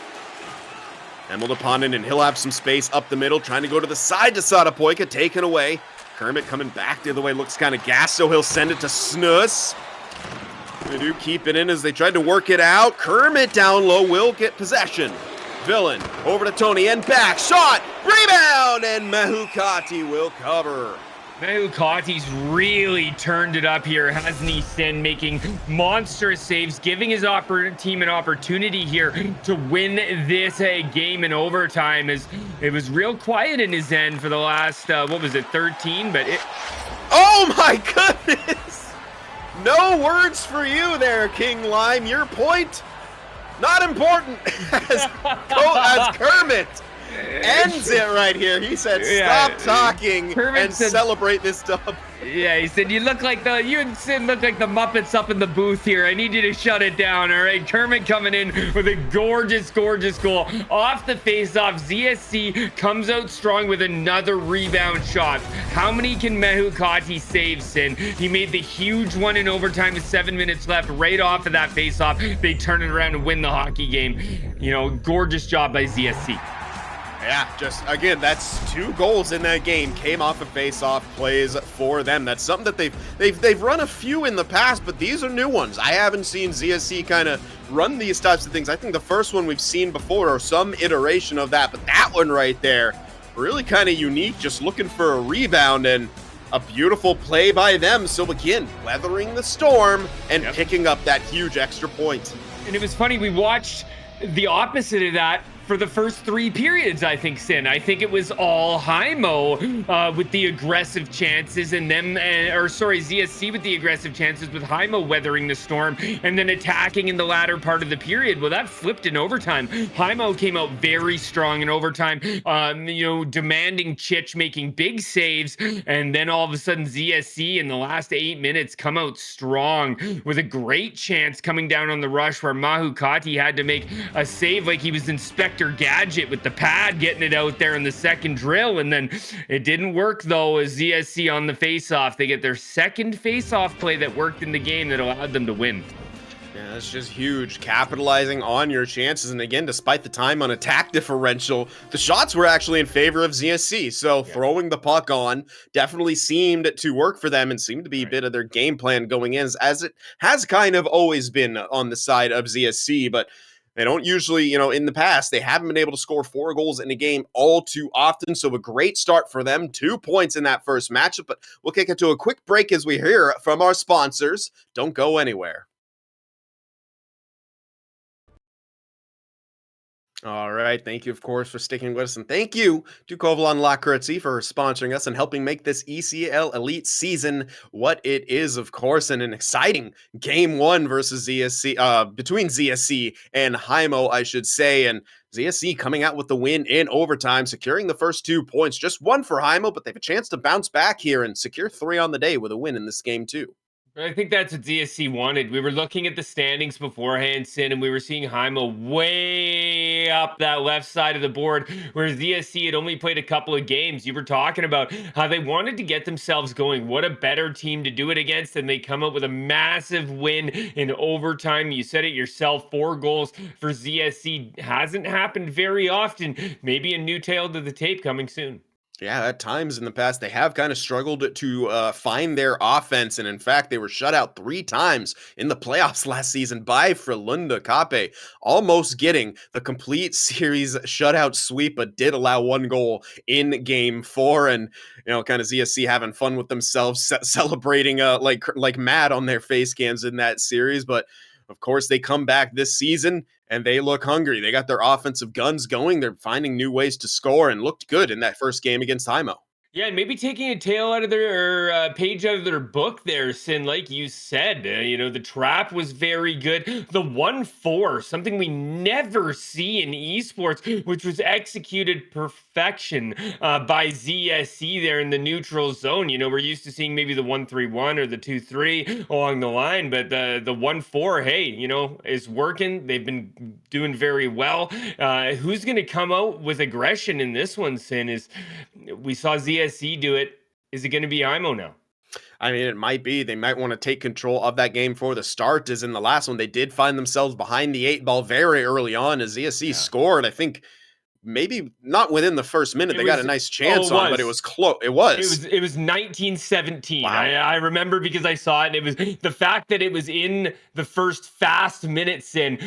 Emil Deponin, and he'll have some space up the middle, trying to go to the side to Sadapoika, taken away. Kermit coming back the other way, looks kind of gassed, so he'll send it to Snus. They do keep it in as they tried to work it out. Kermit down low will get possession. Villain over to Tony and back. Shot, rebound, and Mehukati will cover. Mehukati's really turned it up here, hasn't he, Sin? Making monstrous saves, giving his team an opportunity here to win this game in overtime. As it was real quiet in his end for the last, 13? But it... Oh my goodness! No words for you there, King Lime. Your point, not important. as Kermit ends it right here. He said, "Stop talking and celebrate this dub." Yeah, he said, you and Sid look like the Muppets up in the booth here. I need you to shut it down, all right? Kermit coming in with a gorgeous, gorgeous goal. Off the face-off, ZSC comes out strong with another rebound shot. How many can Mehukati save, Sin? He made the huge one in overtime with 7 minutes left right off of that face-off. They turn it around and win the hockey game. You know, gorgeous job by ZSC. Yeah, just again, that's 2 goals in that game came off of face-off plays for them. That's something that they've run a few in the past, but these are new ones. I haven't seen ZSC kind of run these types of things. I think the first one we've seen before or some iteration of that, but that one right there, really kind of unique, just looking for a rebound and a beautiful play by them. So again, weathering the storm and picking up that huge extra point. And it was funny, we watched the opposite of that for the first 3 periods, I think, Sin. I think it was all Heimo with the aggressive chances and ZSC with the aggressive chances with Heimo weathering the storm and then attacking in the latter part of the period. Well, that flipped in overtime. Heimo came out very strong in overtime, demanding Chich making big saves, and then all of a sudden ZSC in the last 8 minutes come out strong with a great chance coming down on the rush where Mehukati had to make a save like he was Inspector Gadget with the pad, getting it out there in the second drill, and then it didn't work though as ZSC on the face-off. They get their second face-off play that worked in the game that allowed them to win. Yeah, that's just huge. Capitalizing on your chances. And again, despite the time on attack differential, the shots were actually in favor of ZSC. So throwing the puck on definitely seemed to work for them and seemed to be a bit of their game plan going in, as it has kind of always been on the side of ZSC. But they don't usually, in the past, they haven't been able to score 4 goals in a game all too often. So a great start for them. 2 points in that first matchup. But we'll kick it to a quick break as we hear from our sponsors. Don't go anywhere. All right. Thank you, of course, for sticking with us. And thank you to Kovalon Lakritzi for sponsoring us and helping make this ECL Elite season what it is, of course, and an exciting game 1 versus ZSC, between ZSC and Heimo, I should say. And ZSC coming out with the win in overtime, securing the first 2 points. Just 1 for Heimo, but they have a chance to bounce back here and secure 3 on the day with a win in this game, too. I think that's what ZSC wanted. We were looking at the standings beforehand, Sin, and we were seeing Heimo way up that left side of the board, where ZSC had only played a couple of games. You were talking about how they wanted to get themselves going. What a better team to do it against, and they come up with a massive win in overtime. You said it yourself, 4 goals for ZSC. Hasn't happened very often. Maybe a new tale to the tape coming soon. Yeah, at times in the past, they have kind of struggled to find their offense. And in fact, they were shut out 3 times in the playoffs last season by Frölunda Kape, almost getting the complete series shutout sweep, but did allow 1 goal in game 4. And, kind of ZSC having fun with themselves, celebrating like mad on their face cams in that series. But of course, they come back this season and they look hungry. They got their offensive guns going. They're finding new ways to score and looked good in that first game against Heimo. Yeah, and maybe taking a tail out of their page out of their book there, Sin, like you said. The trap was very good. The 1-4, something we never see in esports, which was executed perfection by ZSC there in the neutral zone. We're used to seeing maybe the 1-3-1 or the 2-3 along the line, but the 1-4, hey, is working. They've been doing very well. Who's going to come out with aggression in this one, Sin, is we saw ZSC do it. Is it going to be Heimo now? I mean, it might be. They might want to take control of that game for the start, as in the last one, they did find themselves behind the 8 ball very early on as ZSC scored. I think maybe not within the first minute. They got a nice chance on, but it was close. It was 1917. Wow. I remember because I saw it. And it was the fact that it was in the first fast minutes in.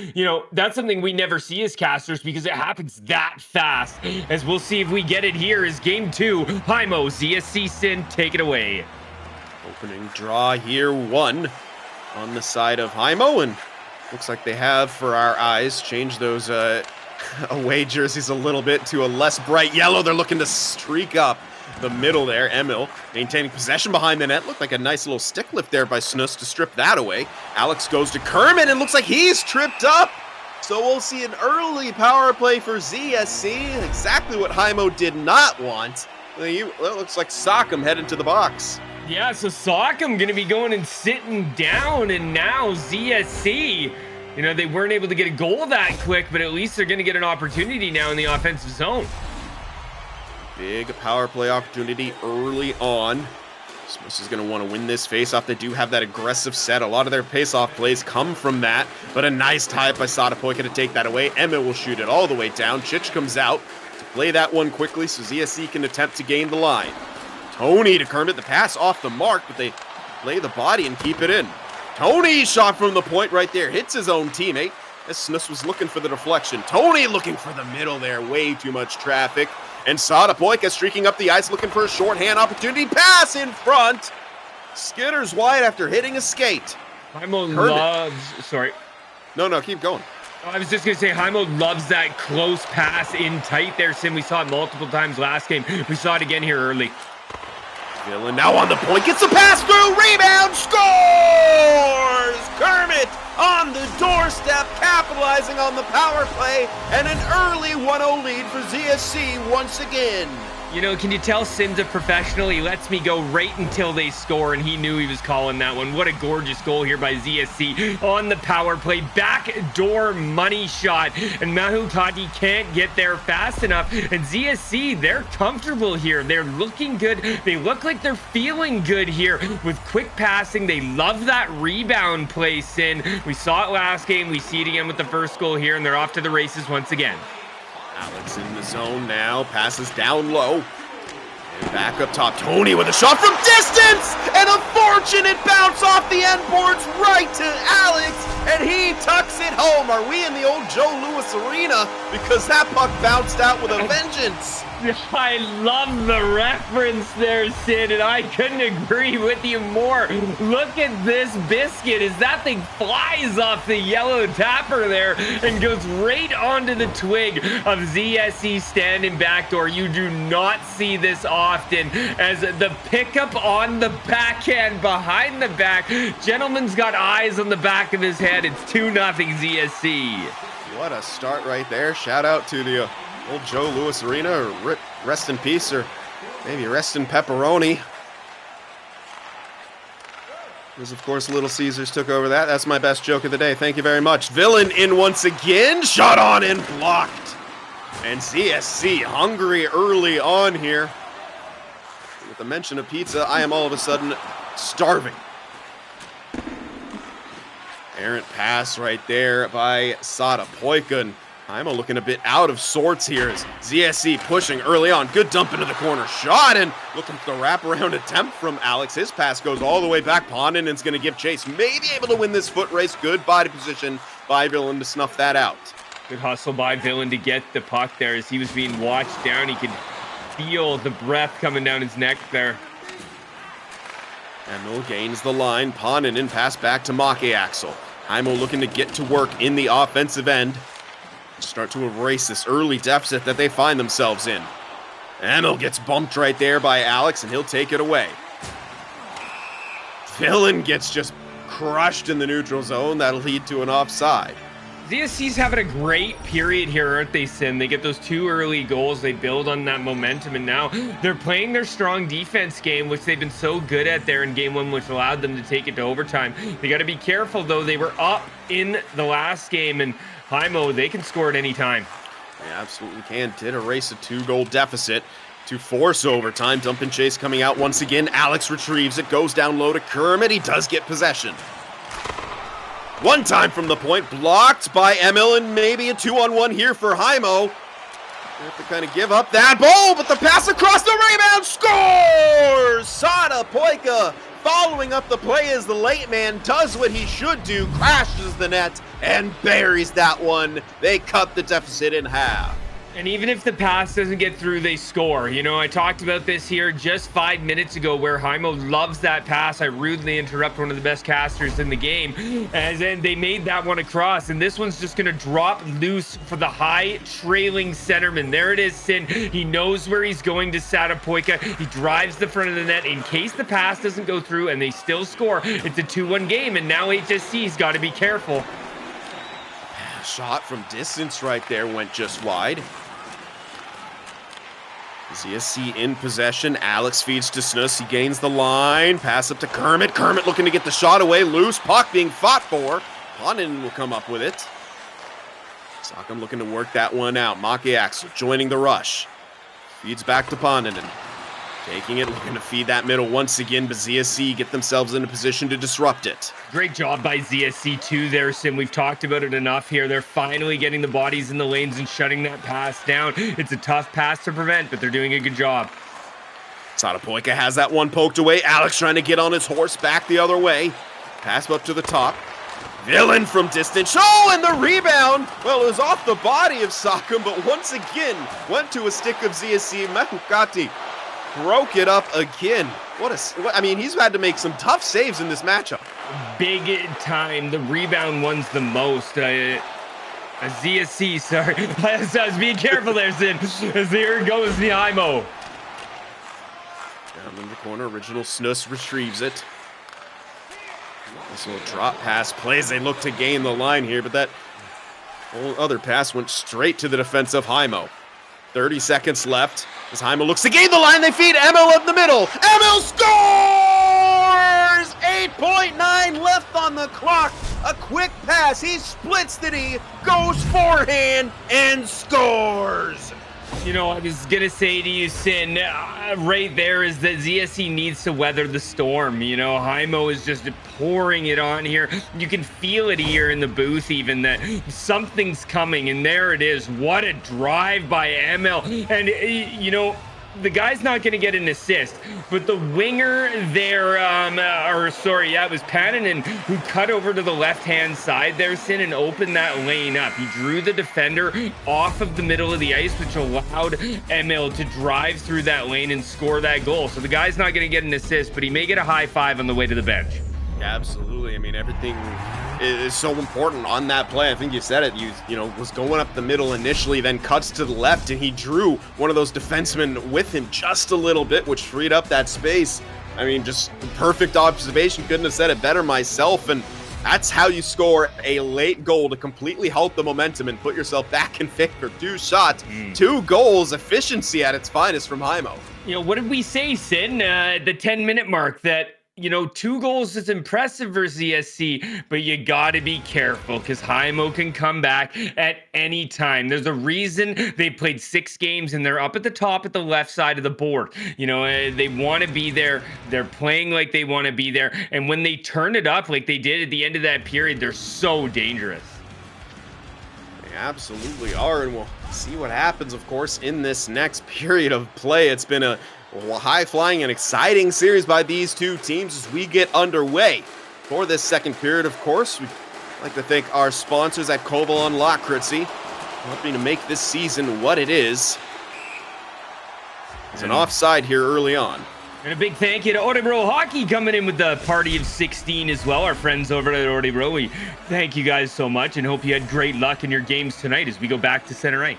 That's something we never see as casters because it happens that fast. As we'll see if we get it here is game 2. Heimo, ZSC Sin, take it away. Opening draw here, 1 on the side of Heimo, and looks like they have, for our eyes, changed those away jerseys a little bit to a less bright yellow. They're looking to streak up the middle there. Emil maintaining possession behind the net. Looked like a nice little stick lift there by Snus to strip that away. Alex goes to Kermit and looks like he's tripped up. So we'll see an early power play for ZSC. Exactly what Heimo did not want. It looks like Sockham heading to the box. Yeah, so Sockham going to be going and sitting down, and now ZSC, they weren't able to get a goal that quick, but at least they're going to get an opportunity now in the offensive zone. Big power play opportunity early on. Smith is going to want to win this faceoff. They do have that aggressive set. A lot of their face-off plays come from that, but a nice tie-up by Sadapoika to take that away. Emmett will shoot it all the way down. Chich comes out to play that one quickly so ZSC can attempt to gain the line. Tony to Kermit, the pass off the mark, but they lay the body and keep it in. Tony shot from the point right there, hits his own teammate. As Snus was looking for the deflection. Tony looking for the middle there, way too much traffic. And Sadapoika streaking up the ice, looking for a shorthand opportunity. Pass in front. Skitters wide after hitting a skate. Heimo loves, sorry. No, keep going. I was just going to say, Heimo loves that close pass in tight there, Sim. We saw it multiple times last game. We saw it again here early. Villain now on the point, gets the pass through, rebound, scores! Kermit on the doorstep, capitalizing on the power play, and an early 1-0 lead for ZSC once again. Can you tell Sin's a professional? He lets me go right until they score, and he knew he was calling that one. What a gorgeous goal here by ZSC on the power play. Backdoor money shot, and Mahu Tati can't get there fast enough. And ZSC, they're comfortable here. They're looking good. They look like they're feeling good here with quick passing. They love that rebound play, Sin. We saw it last game. We see it again with the first goal here, and they're off to the races once again. Alex in the zone now, passes down low. And back up top, Tony with a shot from distance! And a fortunate bounce off the end boards right to Alex, and he tucks it home. Are we in the old Joe Louis Arena? Because that puck bounced out with a vengeance. I love the reference there, Sid, and I couldn't agree with you more. Look at this biscuit as that thing flies off the yellow tapper there and goes right onto the twig of ZSC standing backdoor. You do not see this often as the pickup on the backhand behind the back. Gentleman's got eyes on the back of his head. It's 2-0 ZSC. What a start right there. Shout out to the old Joe Louis Arena, or rest in peace, or maybe rest in pepperoni. Because, of course, Little Caesars took over that. That's my best joke of the day. Thank you very much. Villain in once again. Shot on and blocked. And ZSC hungry early on here. With the mention of pizza, I am all of a sudden starving. Errant pass right there by Poika. And Heimo looking a bit out of sorts here as ZSC pushing early on. Good dump into the corner shot and looking for the wraparound attempt from Alex. His pass goes all the way back. Ponninen's going to give chase. Maybe able to win this foot race. Good body position by Villain to snuff that out. Good hustle by Villain to get the puck there as he was being watched down. He could feel the breath coming down his neck there. Emil gains the line. Ponninen pass back to Makeaxel. Heimo looking to get to work in the offensive end. Start to erase this early deficit that they find themselves in. Emil gets bumped right there by Alex, and he'll take it away. Villain gets just crushed in the neutral zone. That'll lead to an offside. ZSC's having a great period here, aren't they, Sin? They get those 2 early goals. They build on that momentum, and now they're playing their strong defense game, which they've been so good at there in game 1, which allowed them to take it to overtime. They got to be careful, though. They were up in the last game, and Heimo, they can score at any time. They absolutely can. Did erase a 2-goal deficit to force overtime. Dump and chase coming out once again. Alex retrieves it, goes down low to Kermit. He does get possession. One time from the point, blocked by Emil, and maybe a 2-on-1 here for Heimo. They have to kind of give up that ball, but the pass across the rebound, scores! Poika following up the play as the late man does what he should do, crashes the net, and buries that one. They cut the deficit in half. And even if the pass doesn't get through, they score. You know, I talked about this here just 5 minutes ago where Heimo loves that pass. I rudely interrupt one of the best casters in the game. And then they made that one across. And this one's just going to drop loose for the high trailing centerman. There it is, Sin. He knows where he's going to Poika. He drives the front of the net in case the pass doesn't go through and they still score. It's a 2-1 game. And now HSC's got to be careful. Shot from distance right there went just wide. ZSC in possession. Alex feeds to Snus. He gains the line. Pass up to Kermit. Kermit looking to get the shot away. Loose puck being fought for. Ponninen will come up with it. Sock'em looking to work that one out. Makeaxel joining the rush. Feeds back to Ponninen. Taking it, looking to feed that middle once again, but ZSC get themselves in a position to disrupt it. Great job by ZSC too there, Sim. We've talked about it enough here. They're finally getting the bodies in the lanes and shutting that pass down. It's a tough pass to prevent, but they're doing a good job. Poika has that one poked away. Alex trying to get on his horse back the other way. Pass up to the top. Villain from distance. Oh, and the rebound. Well, it was off the body of Sock'em, but once again went to a stick of ZSC. Mahukati broke it up again. I mean, he's had to make some tough saves in this matchup. Big time. The rebound one's the most. A ZSC, sorry. I was being careful there, Sid. As here goes the Heimo. Down in the corner, original Snus retrieves it. This little drop pass plays. They look to gain the line here, but that whole other pass went straight to the defense of Heimo. 30 seconds left. As Heimo looks to gain the line, they feed Emil up the middle. Emil scores! 8.9 left on the clock. A quick pass. He splits the D, goes forehand, and scores. You know, I was going to say to you, Sin, right there is that ZSC needs to weather the storm. You know, Heimo is just pouring it on here. You can feel it here in the booth even that something's coming, and there it is. What a drive by Emil. And, you know, the guy's not going to get an assist, but the winger there, it was Panninen who cut over to the left-hand side there, Sin, and opened that lane up. He drew the defender off of the middle of the ice, which allowed Emil to drive through that lane and score that goal. So the guy's not going to get an assist, but he may get a high five on the way to the bench. Yeah, absolutely. I mean, everything is so important on that play. I think you said it. You know, was going up the middle initially, then cuts to the left, and he drew one of those defensemen with him just a little bit, which freed up that space. I mean, just perfect observation. Couldn't have said it better myself. And that's how you score a late goal to completely halt the momentum and put yourself back in favor. 2 shots, 2 goals, efficiency at its finest from Heimo. You know, what did we say, Sin, the 10-minute mark, that 2 goals is impressive for ZSC, but you got to be careful because Heimo can come back at any time. There's a reason they played 6 games and they're up at the top at the left side of the board. They want to be there. They're playing like they want to be there. And when they turn it up like they did at the end of that period, they're so dangerous. They absolutely are, and we'll see what happens, of course, in this next period of play. It's been a high-flying and exciting series by these two teams as we get underway. For this second period, of course, we'd like to thank our sponsors at Koval and Lakritzy, helping to make this season what it is. There's an offside here early on. And a big thank you to Orebro Hockey coming in with the party of 16 as well. Our friends over at Orebro, we thank you guys so much and hope you had great luck in your games tonight as we go back to center ice.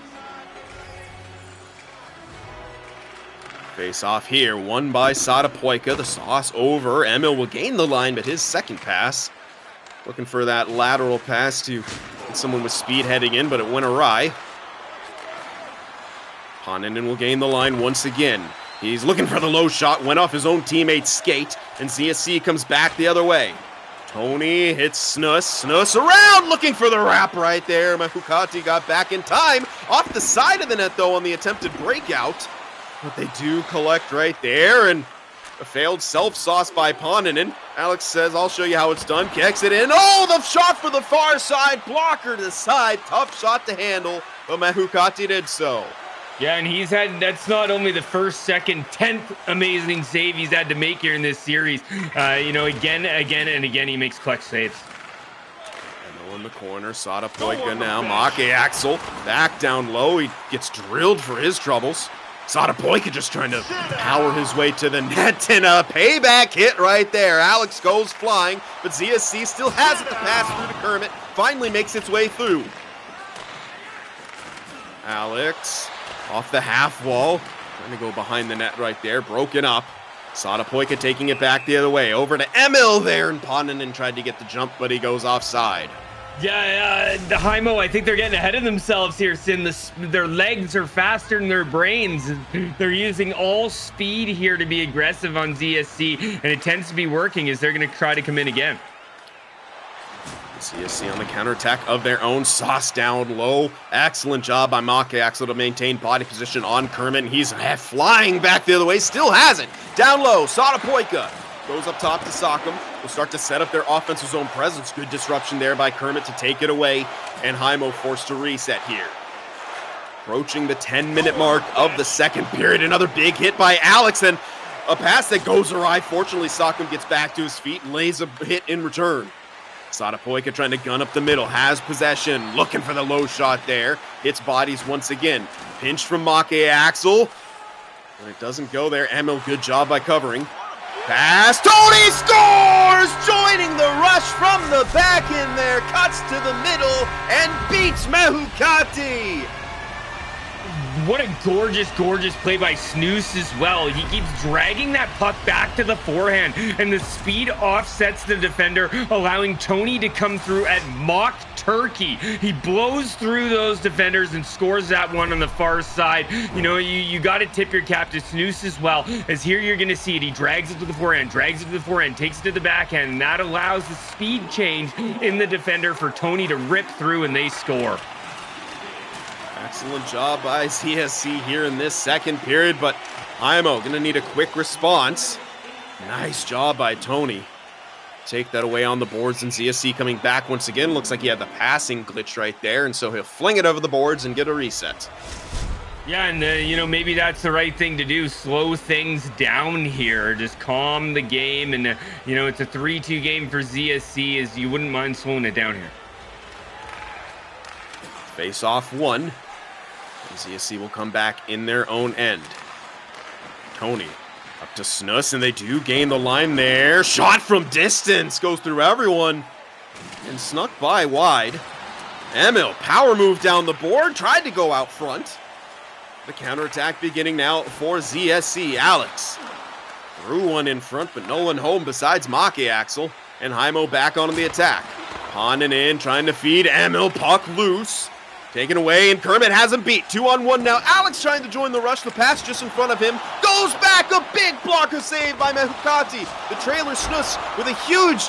Face off here, won by Sadapoika. The sauce over. Emil will gain the line, but his second pass, looking for that lateral pass to get someone with speed heading in, but it went awry. Poninen will gain the line once again. He's looking for the low shot, went off his own teammate's skate, and ZSC comes back the other way. Tony hits Snus around, looking for the wrap right there. Mahukati got back in time, off the side of the net though on the attempted breakout. But they do collect right there, and a failed self-sauce by Poninen. Alex says, I'll show you how it's done. Kicks it in. Oh, the shot for the far side. Blocker to the side. Tough shot to handle, but Mahukati did so. Yeah, and that's not only the first, second, 10th amazing save he's had to make here in this series. Again and again, he makes clutch saves. Emil in the corner, Sadapoika now. Make Axel back down low. He gets drilled for his troubles. Sadapoika just trying to power his way to the net, and a payback hit right there. Alex goes flying, but ZSC still has it to pass through to Kermit. Finally makes its way through. Alex off the half wall, trying to go behind the net right there, broken up. Sadapoika taking it back the other way, over to Emil there, and Poninen tried to get the jump, but he goes offside. Yeah, the Heimo, I think they're getting ahead of themselves here, Sin. Their legs are faster than their brains. They're using all speed here to be aggressive on ZSC, and it tends to be working as they're going to try to come in again. ZSC on the counterattack of their own. Sauce down low. Excellent job by Make Axel to maintain body position on Kermit. He's flying back the other way. Still has it. Down low. Sadapoika goes up top to Sockham. Will start to set up their offensive zone presence. Good disruption there by Kermit to take it away. And Heimo forced to reset here. Approaching the 10-minute mark of the second period. Another big hit by Alex. And a pass that goes awry. Fortunately, Sockham gets back to his feet and lays a hit in return. Sadapoika trying to gun up the middle, has possession, looking for the low shot there. Hits bodies once again. Pinch from Make Axel, but it doesn't go there. Emil, good job by covering. Pass, Tony scores! Joining the rush from the back in there, cuts to the middle, and beats Mahukati. What a gorgeous play by Snus as well. He keeps dragging that puck back to the forehand, and the speed offsets the defender, allowing Tony to come through at mock turkey. He blows through those defenders and scores that one on the far side. You got to tip your cap to Snus as well, as here you're going to see it. He drags it to the forehand, takes it to the backhand, and that allows the speed change in the defender for Tony to rip through, and they score. Excellent job by ZSC here in this second period, but Heimo gonna need a quick response. Nice job by Tony. Take that away on the boards, and ZSC coming back once again. Looks like he had the passing glitch right there, and so he'll fling it over the boards and get a reset. Yeah, and maybe that's the right thing to do. Slow things down here. Just calm the game, and it's a 3-2 game for ZSC, as you wouldn't mind slowing it down here. Face off one. ZSC will come back in their own end. Tony up to Snus, and they do gain the line there. Shot from distance, goes through everyone, and snuck by wide. Emil, power move down the board, tried to go out front. The counterattack beginning now for ZSC. Alex threw one in front, but no one home besides Make Axel, and Heimo back on the attack. Poninen trying to feed Emil, puck loose. Taken away, and Kermit has him beat. 2-on-1 now. Alex trying to join the rush. The pass just in front of him. Goes back. A big blocker save by Mehukati. The trailer Snus with a huge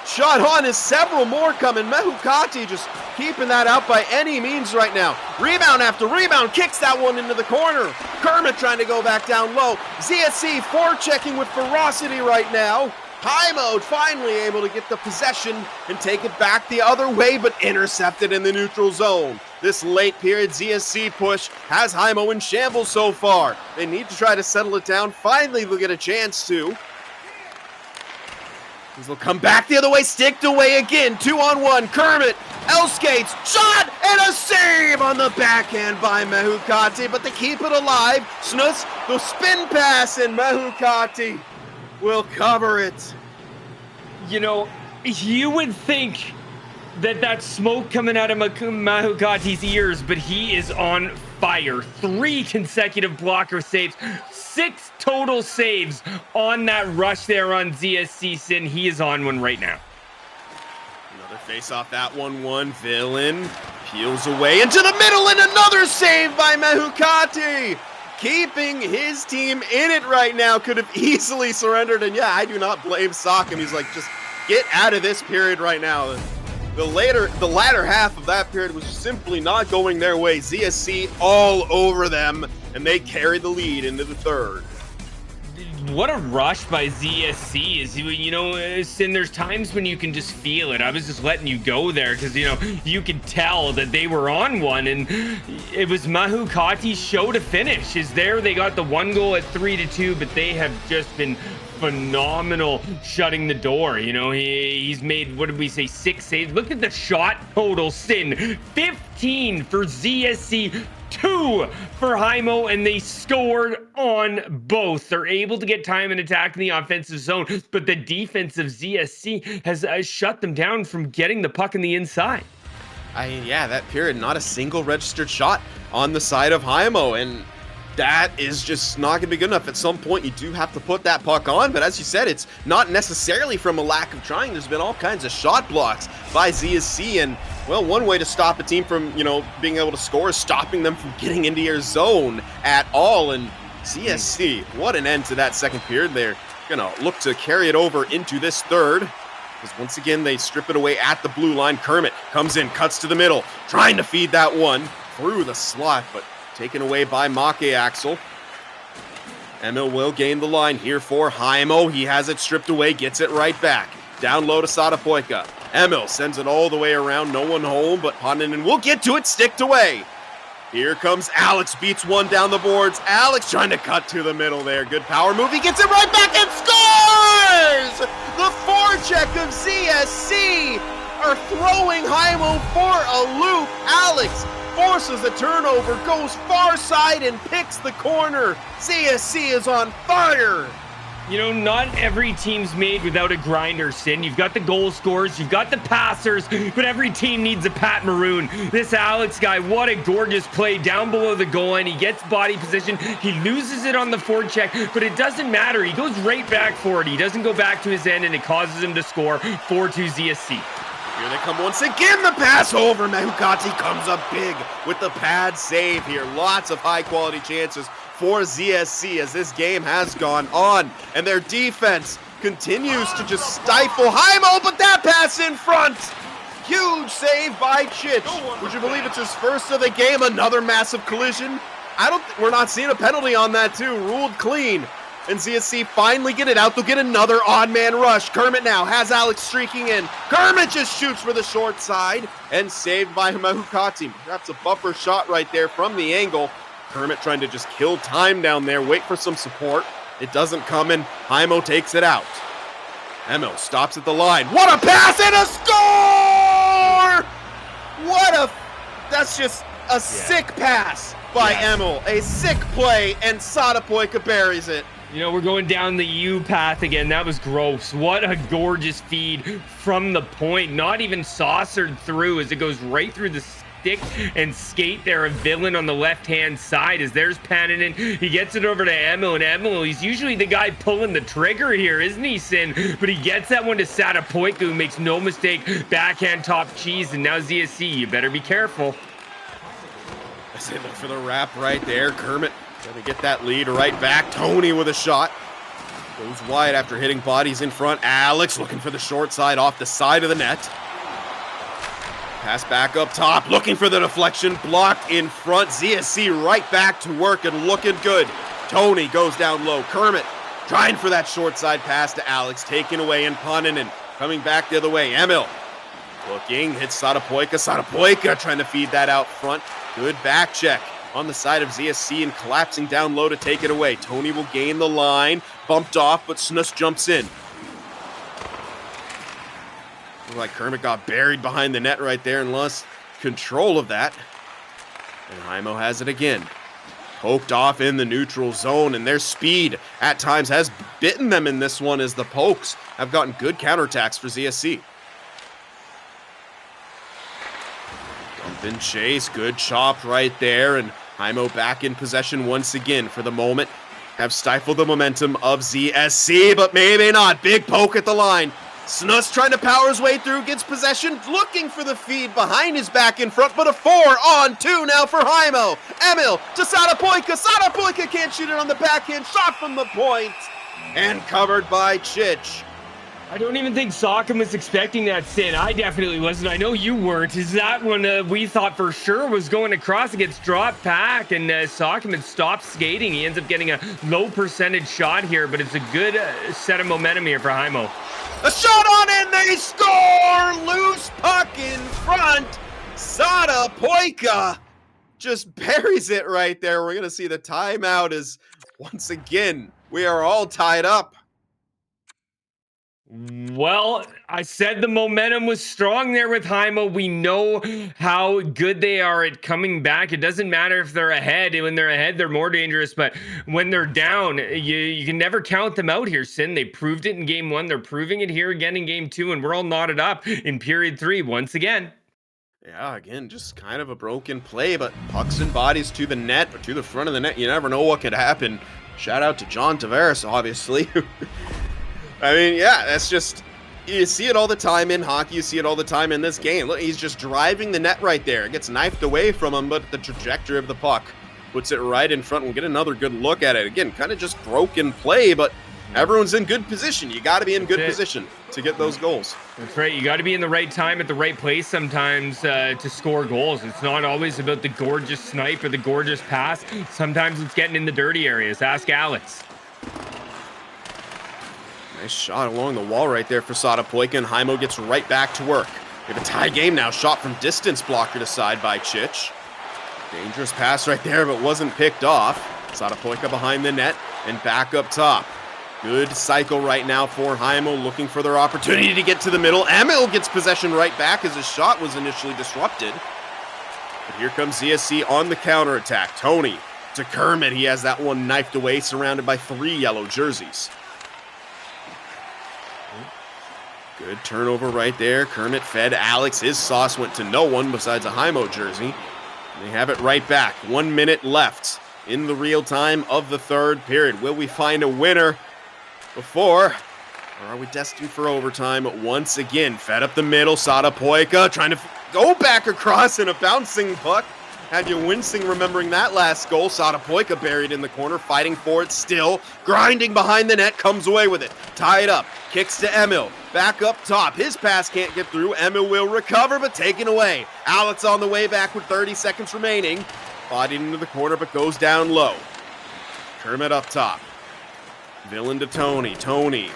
shot on is several more coming. Mehukati just keeping that out by any means right now. Rebound after rebound. Kicks that one into the corner. Kermit trying to go back down low. ZSC forechecking with ferocity right now. Heimo finally able to get the possession and take it back the other way, but intercepted in the neutral zone. This late period ZSC push has Heimo in shambles so far. They need to try to settle it down. Finally, they'll get a chance to. They'll come back the other way, sticked away again. 2-on-1, Kermit, L-skates, shot, and a save on the backhand by Mehukati, but they keep it alive. Snus, the spin pass, and Mehukati will cover it. You know, you would think that smoke coming out of Mahukati's ears, but he is on fire. 3 consecutive blocker saves, 6 total saves on that rush there on ZSC Sin. He is on one right now. Another face off that 1-1. Villain peels away into the middle, and another save by Mehukati. Keeping his team in it right now. Could have easily surrendered, and yeah, I do not blame Sockham. He's like, just get out of this period right now. The latter half of that period was simply not going their way. ZSC all over them, and they carried the lead into the third. What a rush by ZSC is, you know, Sin, there's times when you can just feel it. I was just letting you go there because, you know, you could tell that they were on one, and it was Mahukati's show to finish. They got the 1 goal at 3-2, but they have just been phenomenal shutting the door. You know, he's made, what did we say, 6 saves. Look at the shot total, Sin. 15 for ZSC, 2 for Heimo, and they scored on both. They're able to get time and attack in the offensive zone, but the defensive ZSC has shut them down from getting the puck in the inside. Yeah, that period, not a single registered shot on the side of Heimo, and that is just not going to be good enough. At some point, you do have to put that puck on, but as you said, it's not necessarily from a lack of trying. There's been all kinds of shot blocks by ZSC, and well, one way to stop a team from, you know, being able to score is stopping them from getting into your zone at all. And ZSC, what an end to that second period. They're going to look to carry it over into this third, because once again, they strip it away at the blue line. Kermit comes in, cuts to the middle, trying to feed that one through the slot, but taken away by Make Axel. Emil will gain the line here for Heimo. He has it stripped away, gets it right back. Down low to Satapoika. Emil sends it all the way around, no one home, but Paninen will get to it, sticked away. Here comes Alex, beats one down the boards. Alex trying to cut to the middle there. Good power move, he gets it right back and scores! The forecheck of ZSC are throwing Heimo for a loop. Alex forces a turnover, goes far side and picks the corner. ZSC is on fire. You know, not every team's made without a grinder, Sin. You've got the goal scorers, you've got the passers, but every team needs a Pat Maroon. This Alex guy, what a gorgeous play down below the goal line. He gets body position, he loses it on the forecheck, but it doesn't matter. He goes right back for it. He doesn't go back to his end, and it causes him to score 4-2 ZSC. Here they come once again. The pass over. Mehukati comes up big with the pad save here. Lots of high-quality chances for ZSC as this game has gone on. And their defense continues to just stifle Heimo, but that pass in front. Huge save by Chich. Would you believe it's his first of the game? Another massive collision. We're not seeing a penalty on that too. Ruled clean. And ZSC finally get it out. They'll get another odd man rush. Kermit now has Alex streaking in. Kermit just shoots for the short side and saved by Mahukati. Perhaps a buffer shot right there from the angle. Kermit trying to just kill time down there, wait for some support. It doesn't come in. Heimo takes it out. Emil stops at the line. What a pass and a score! That's just a sick pass by Emil. A sick play, and Satapoika buries it. You know, we're going down the U path again. That was gross. What a gorgeous feed from the point. Not even saucered through as it goes right through the stick and skate there. A villain on the left-hand side as there's Paninen. He gets it over to Emil, and Emil, he's usually the guy pulling the trigger here, isn't he, Sin? But he gets that one to Satapoika, who makes no mistake. Backhand top cheese, and now ZSC, you better be careful. As they look for the wrap right there. Kermit gonna get that lead right back. Tony with a shot. Goes wide after hitting bodies in front. Alex looking for the short side off the side of the net. Pass back up top, looking for the deflection, blocked in front. ZSC right back to work and looking good. Tony goes down low. Kermit trying for that short side pass to Alex, taken away and Paninen coming back the other way. Emil looking, hits Sadapoika. Sadapoika trying to feed that out front. Good back check on the side of ZSC and collapsing down low to take it away. Tony will gain the line, bumped off, but Snus jumps in. Looks like Kermit got buried behind the net right there and lost control of that. And Heimo has it again. Poked off in the neutral zone, and their speed at times has bitten them in this one as the Pokes have gotten good counterattacks for ZSC. Dump and chase, good chop right there, and Heimo back in possession once again for the moment. Have stifled the momentum of ZSC, but maybe not. Big poke at the line. Snus trying to power his way through, gets possession, looking for the feed behind his back in front, but a 4-on-2 now for Heimo. Emil to Sadapoika. Sadapoika can't shoot it on the backhand, shot from the point, and covered by Chich. I don't even think Sock'em was expecting that, Sin. I definitely wasn't. I know you weren't. Is that one we thought for sure was going across? It gets dropped back, and Sock'em had stopped skating. He ends up getting a low percentage shot here, but it's a good set of momentum here for Heimo. A shot on and they score! Loose puck in front. Sadapoika just buries it right there. We're going to see the timeout as once again, we are all tied up. Well, I said the momentum was strong there with Heimo. We know how good they are at coming back. It doesn't matter if they're ahead. When they're ahead, they're more dangerous. But when they're down, you can never count them out here, Sin. They proved it in game 1. They're proving it here again in game 2. And we're all knotted up in period 3 once again. Yeah, again, just kind of a broken play, but pucks and bodies to the net or to the front of the net. You never know what could happen. Shout out to John Tavares, obviously. I mean, yeah, that's just, you see it all the time in hockey. You see it all the time in this game. Look, he's just driving the net right there. It gets knifed away from him, but the trajectory of the puck puts it right in front. We'll get another good look at it. Again, kind of just broken play, but everyone's in good position. You got to be in good position to get those goals. That's right. You got to be in the right time at the right place sometimes to score goals. It's not always about the gorgeous snipe or the gorgeous pass. Sometimes it's getting in the dirty areas. Ask Alex. Nice shot along the wall right there for Sadapoika, and Heimo gets right back to work. We have a tie game now. Shot from distance, blocked aside by Chich. Dangerous pass right there, but wasn't picked off. Sadapoika behind the net and back up top. Good cycle right now for Heimo, looking for their opportunity to get to the middle. Emil gets possession right back as his shot was initially disrupted. But here comes ZSC on the counterattack. Tony to Kermit. He has that one knifed away, surrounded by 3 yellow jerseys. Good turnover right there. Kermit fed Alex. His sauce went to no one besides a Heimo jersey. And they have it right back. 1 minute left in the real time of the third period. Will we find a winner before, or are we destined for overtime once again? Fed up the middle. Sadapoika trying to go back across in a bouncing puck. Had you wincing remembering that last goal. Sadapoika buried in the corner, fighting for it still. Grinding behind the net, comes away with it. Tied up, kicks to Emil. Back up top, his pass can't get through. Emil will recover, but taken away. Alex on the way back with 30 seconds remaining. Bodied into the corner, but goes down low. Kermit up top. Villain to Tony. Tony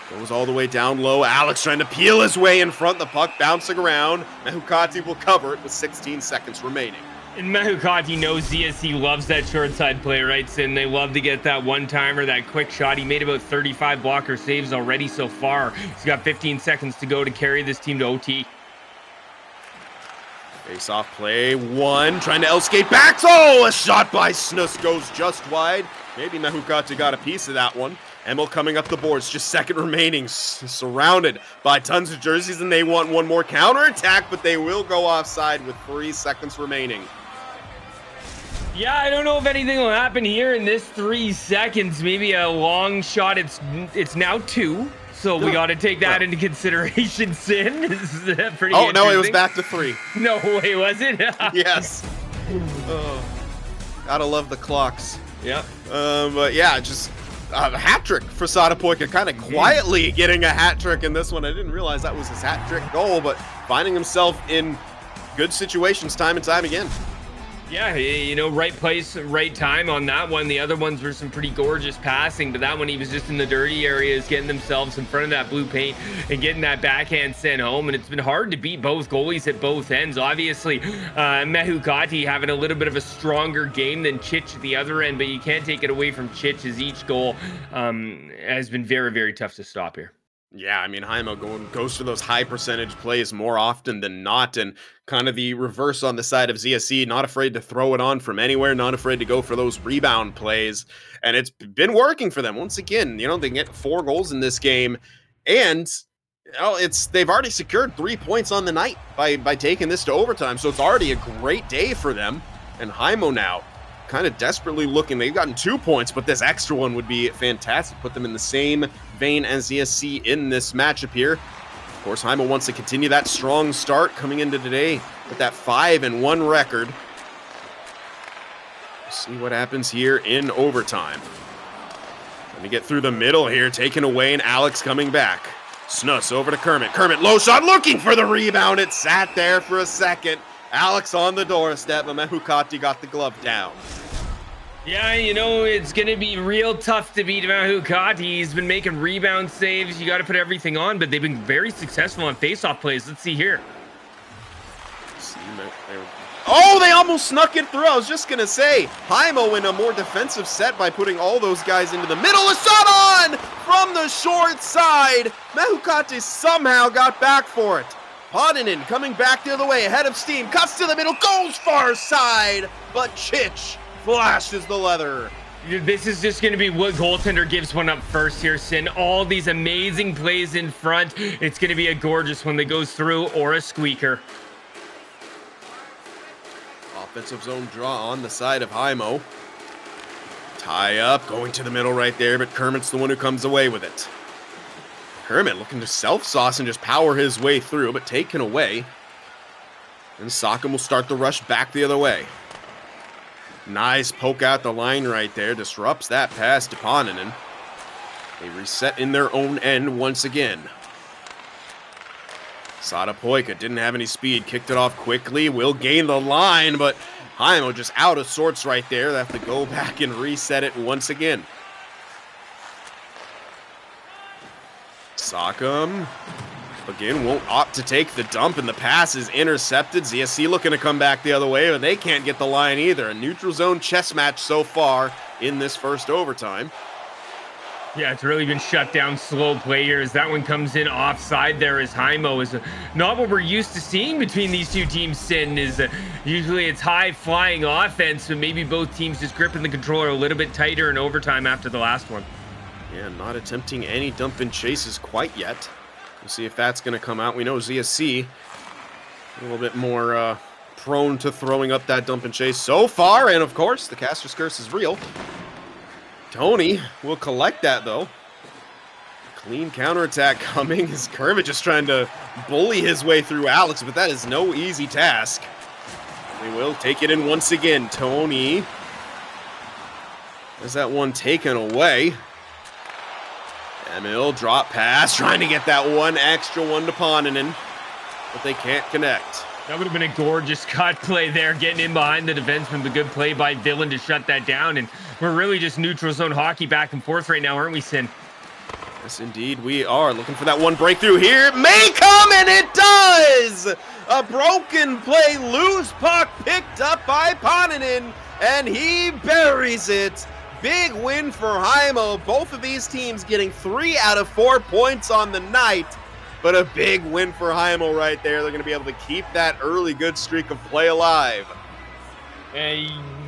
goes all the way down low. Alex trying to peel his way in front. The puck bouncing around. Mahukati will cover it with 16 seconds remaining. And Mahukati knows ZSC loves that short side play, right, Sin? They love to get that one-timer, that quick shot. He made about 35 blocker saves already so far. He's got 15 seconds to go to carry this team to OT. Face-off play, 1, trying to skate back. Oh, a shot by Snus goes just wide. Maybe Mahukati got a piece of that one. Emil coming up the boards, just second remaining, surrounded by tons of jerseys, and they want one more counterattack, but they will go offside with 3 seconds remaining. Yeah, I don't know if anything will happen here in this 3 seconds. Maybe a long shot. It's now 2, so we got to take that into consideration, Sin. Is that pretty Oh, no, it was back to 3. No way, was it? Yes. Oh. Gotta love the clocks. Yeah. But yeah, just a hat trick for Sadapoika, kind of quietly getting a hat trick in this one. I didn't realize that was his hat trick goal, but finding himself in good situations time and time again. Yeah, you know, right place, right time on that one. The other ones were some pretty gorgeous passing, but that one he was just in the dirty areas, getting themselves in front of that blue paint and getting that backhand sent home. And it's been hard to beat both goalies at both ends. Obviously, Mehukati having a little bit of a stronger game than Chich at the other end, but you can't take it away from Chich, as each goal has been very, very tough to stop here. Yeah, I mean, Heimo goes for those high percentage plays more often than not, and kind of the reverse on the side of ZSC, not afraid to throw it on from anywhere, not afraid to go for those rebound plays, and it's been working for them. Once again, you know, they get 4 goals in this game, and you know, they've already secured 3 points on the night by taking this to overtime, so it's already a great day for them. And Heimo now kind of desperately looking. They've gotten 2 points, but this extra one would be fantastic. Put them in the same vein as ZSC in this matchup here. Of course, Heimo wants to continue that strong start coming into today with that 5-1 record. See what happens here in overtime. Trying to get through the middle here, taken away, and Alex coming back. Snuss over to Kermit. Kermit, low shot, looking for the rebound. It sat there for a second. Alex on the doorstep, but Mehukati got the glove down. Yeah, you know, it's going to be real tough to beat Mehukati. He's been making rebound saves. You got to put everything on, but they've been very successful on face-off plays. Let's see here. Oh, they almost snuck it through. I was just going to say, Heimo in a more defensive set by putting all those guys into the middle. A shot on from the short side. Mehukati somehow got back for it. Poninen coming back the other way, ahead of steam, cuts to the middle, goes far side, but Chich flashes the leather. This is just going to be what goaltender gives one up first here, Sin. All these amazing plays in front. It's going to be a gorgeous one that goes through or a squeaker. Offensive zone draw on the side of Heimo. Tie up, going to the middle right there, but Kermit's the one who comes away with it. Kermit looking to self-sauce and just power his way through, but taken away. And Socken will start the rush back the other way. Nice poke out the line right there. Disrupts that pass to Poninen. They reset in their own end once again. Sadapoika didn't have any speed. Kicked it off quickly. Will gain the line, but Heimo just out of sorts right there. They have to go back and reset it once again. Sock'em, again, won't opt to take the dump, and the pass is intercepted. ZSC looking to come back the other way, but they can't get the line either. A neutral zone chess match so far in this first overtime. Yeah, it's really been shut down slow play here as that one comes in offside there as Heimo is not what we're used to seeing between these two teams, Sin, is usually it's high flying offense, but maybe both teams just gripping the controller a little bit tighter in overtime after the last one. Yeah, not attempting any dump and chases quite yet. We'll see if that's going to come out. We know ZSC a little bit more prone to throwing up that dump and chase so far, and of course, the caster's curse is real. Tony will collect that, though. Clean counterattack coming. Is Kermit just trying to bully his way through Alex, but that is no easy task. They will take it in once again. Tony has that one taken away. Emil, drop pass, trying to get that one extra one to Poninen, but they can't connect. That would have been a gorgeous cut play there, getting in behind the defenseman, but good play by Villain to shut that down, and we're really just neutral zone hockey back and forth right now, aren't we, Sin? Yes, indeed, we are. Looking for that one breakthrough here. It may come, and it does! A broken play, loose puck picked up by Poninen, and he buries it. Big win for Heimo. Both of these teams getting 3 out of 4 points on the night, but a big win for Heimo right there. They're going to be able to keep that early good streak of play alive.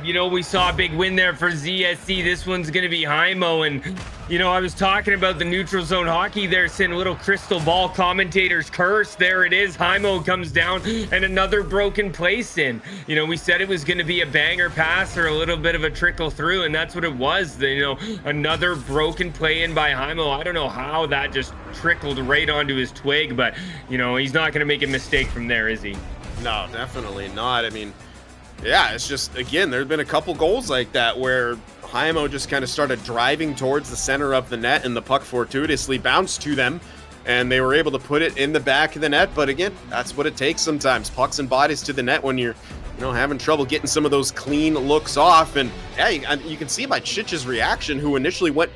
You know, we saw a big win there for ZSC. This one's going to be Heimo. And, you know, I was talking about the neutral zone hockey there, Sin, little crystal ball commentator's curse. There it is. Heimo comes down and another broken place in. You know, we said it was going to be a banger pass or a little bit of a trickle through, and that's what it was. You know, another broken play in by Heimo. I don't know how that just trickled right onto his twig, but, you know, he's not going to make a mistake from there, is he? No, definitely not. I mean, Yeah, it's just, again, there's been a couple goals like that where Heimo just kind of started driving towards the center of the net and the puck fortuitously bounced to them and they were able to put it in the back of the net. But again, that's what it takes sometimes. Pucks and bodies to the net when you're, having trouble getting some of those clean looks off. And yeah, you can see by Chich's reaction, who initially went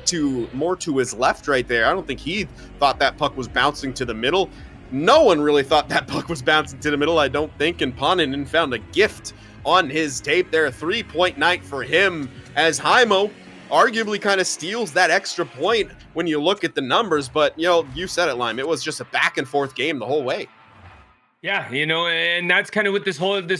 more to his left right there. I don't think he thought that puck was bouncing to the middle. No one really thought that puck was bouncing to the middle, I don't think. And Ponin found a gift on his tape there. 3-point night for him as Heimo arguably kind of steals that extra point when you look at the numbers. But, you said it, Lime. It was just a back and forth game the whole way. Yeah, and that's kind of what this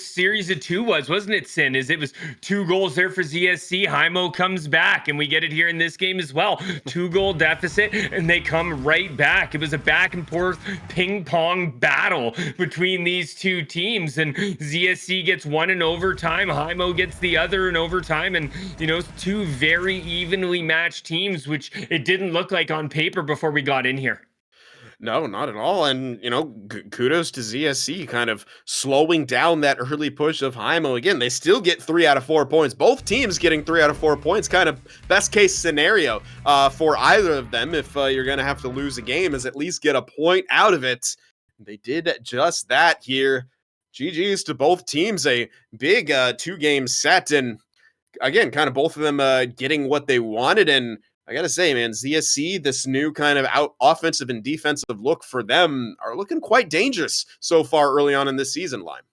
series of two wasn't it, Sin? Is it was 2 goals there for ZSC. Heimo comes back, and we get it here in this game as well. 2-goal deficit, and they come right back. It was a back and forth ping pong battle between these two teams, and ZSC gets one in overtime. Heimo gets the other in overtime, and two very evenly matched teams, which it didn't look like on paper before we got in here. No, not at all. And, kudos to ZSC kind of slowing down that early push of Heimo. Again, they still get 3 out of 4 points. Both teams getting 3 out of 4 points. Kind of best case scenario for either of them. If you're going to have to lose a game, is at least get a point out of it. They did just that here. GG's to both teams. A big 2-game set. And again, kind of both of them getting what they wanted. And I gotta say, man, ZSC, this new kind of offensive and defensive look for them are looking quite dangerous so far early on in this season, Lime.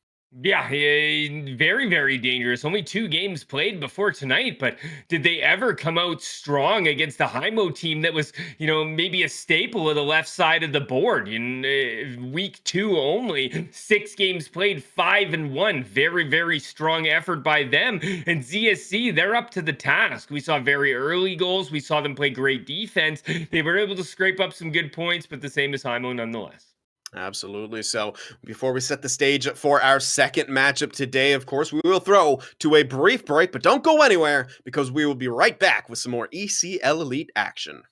Yeah, very, very dangerous. Only 2 games played before tonight, but did they ever come out strong against the Heimo team that was, maybe a staple of the left side of the board in week 2 only? 6 games played, 5-1. Very, very strong effort by them. And ZSC, they're up to the task. We saw very early goals. We saw them play great defense. They were able to scrape up some good points, but the same as Heimo nonetheless. Absolutely. So before we set the stage for our second matchup today, of course, we will throw to a brief break, but don't go anywhere because we will be right back with some more ECL Elite action.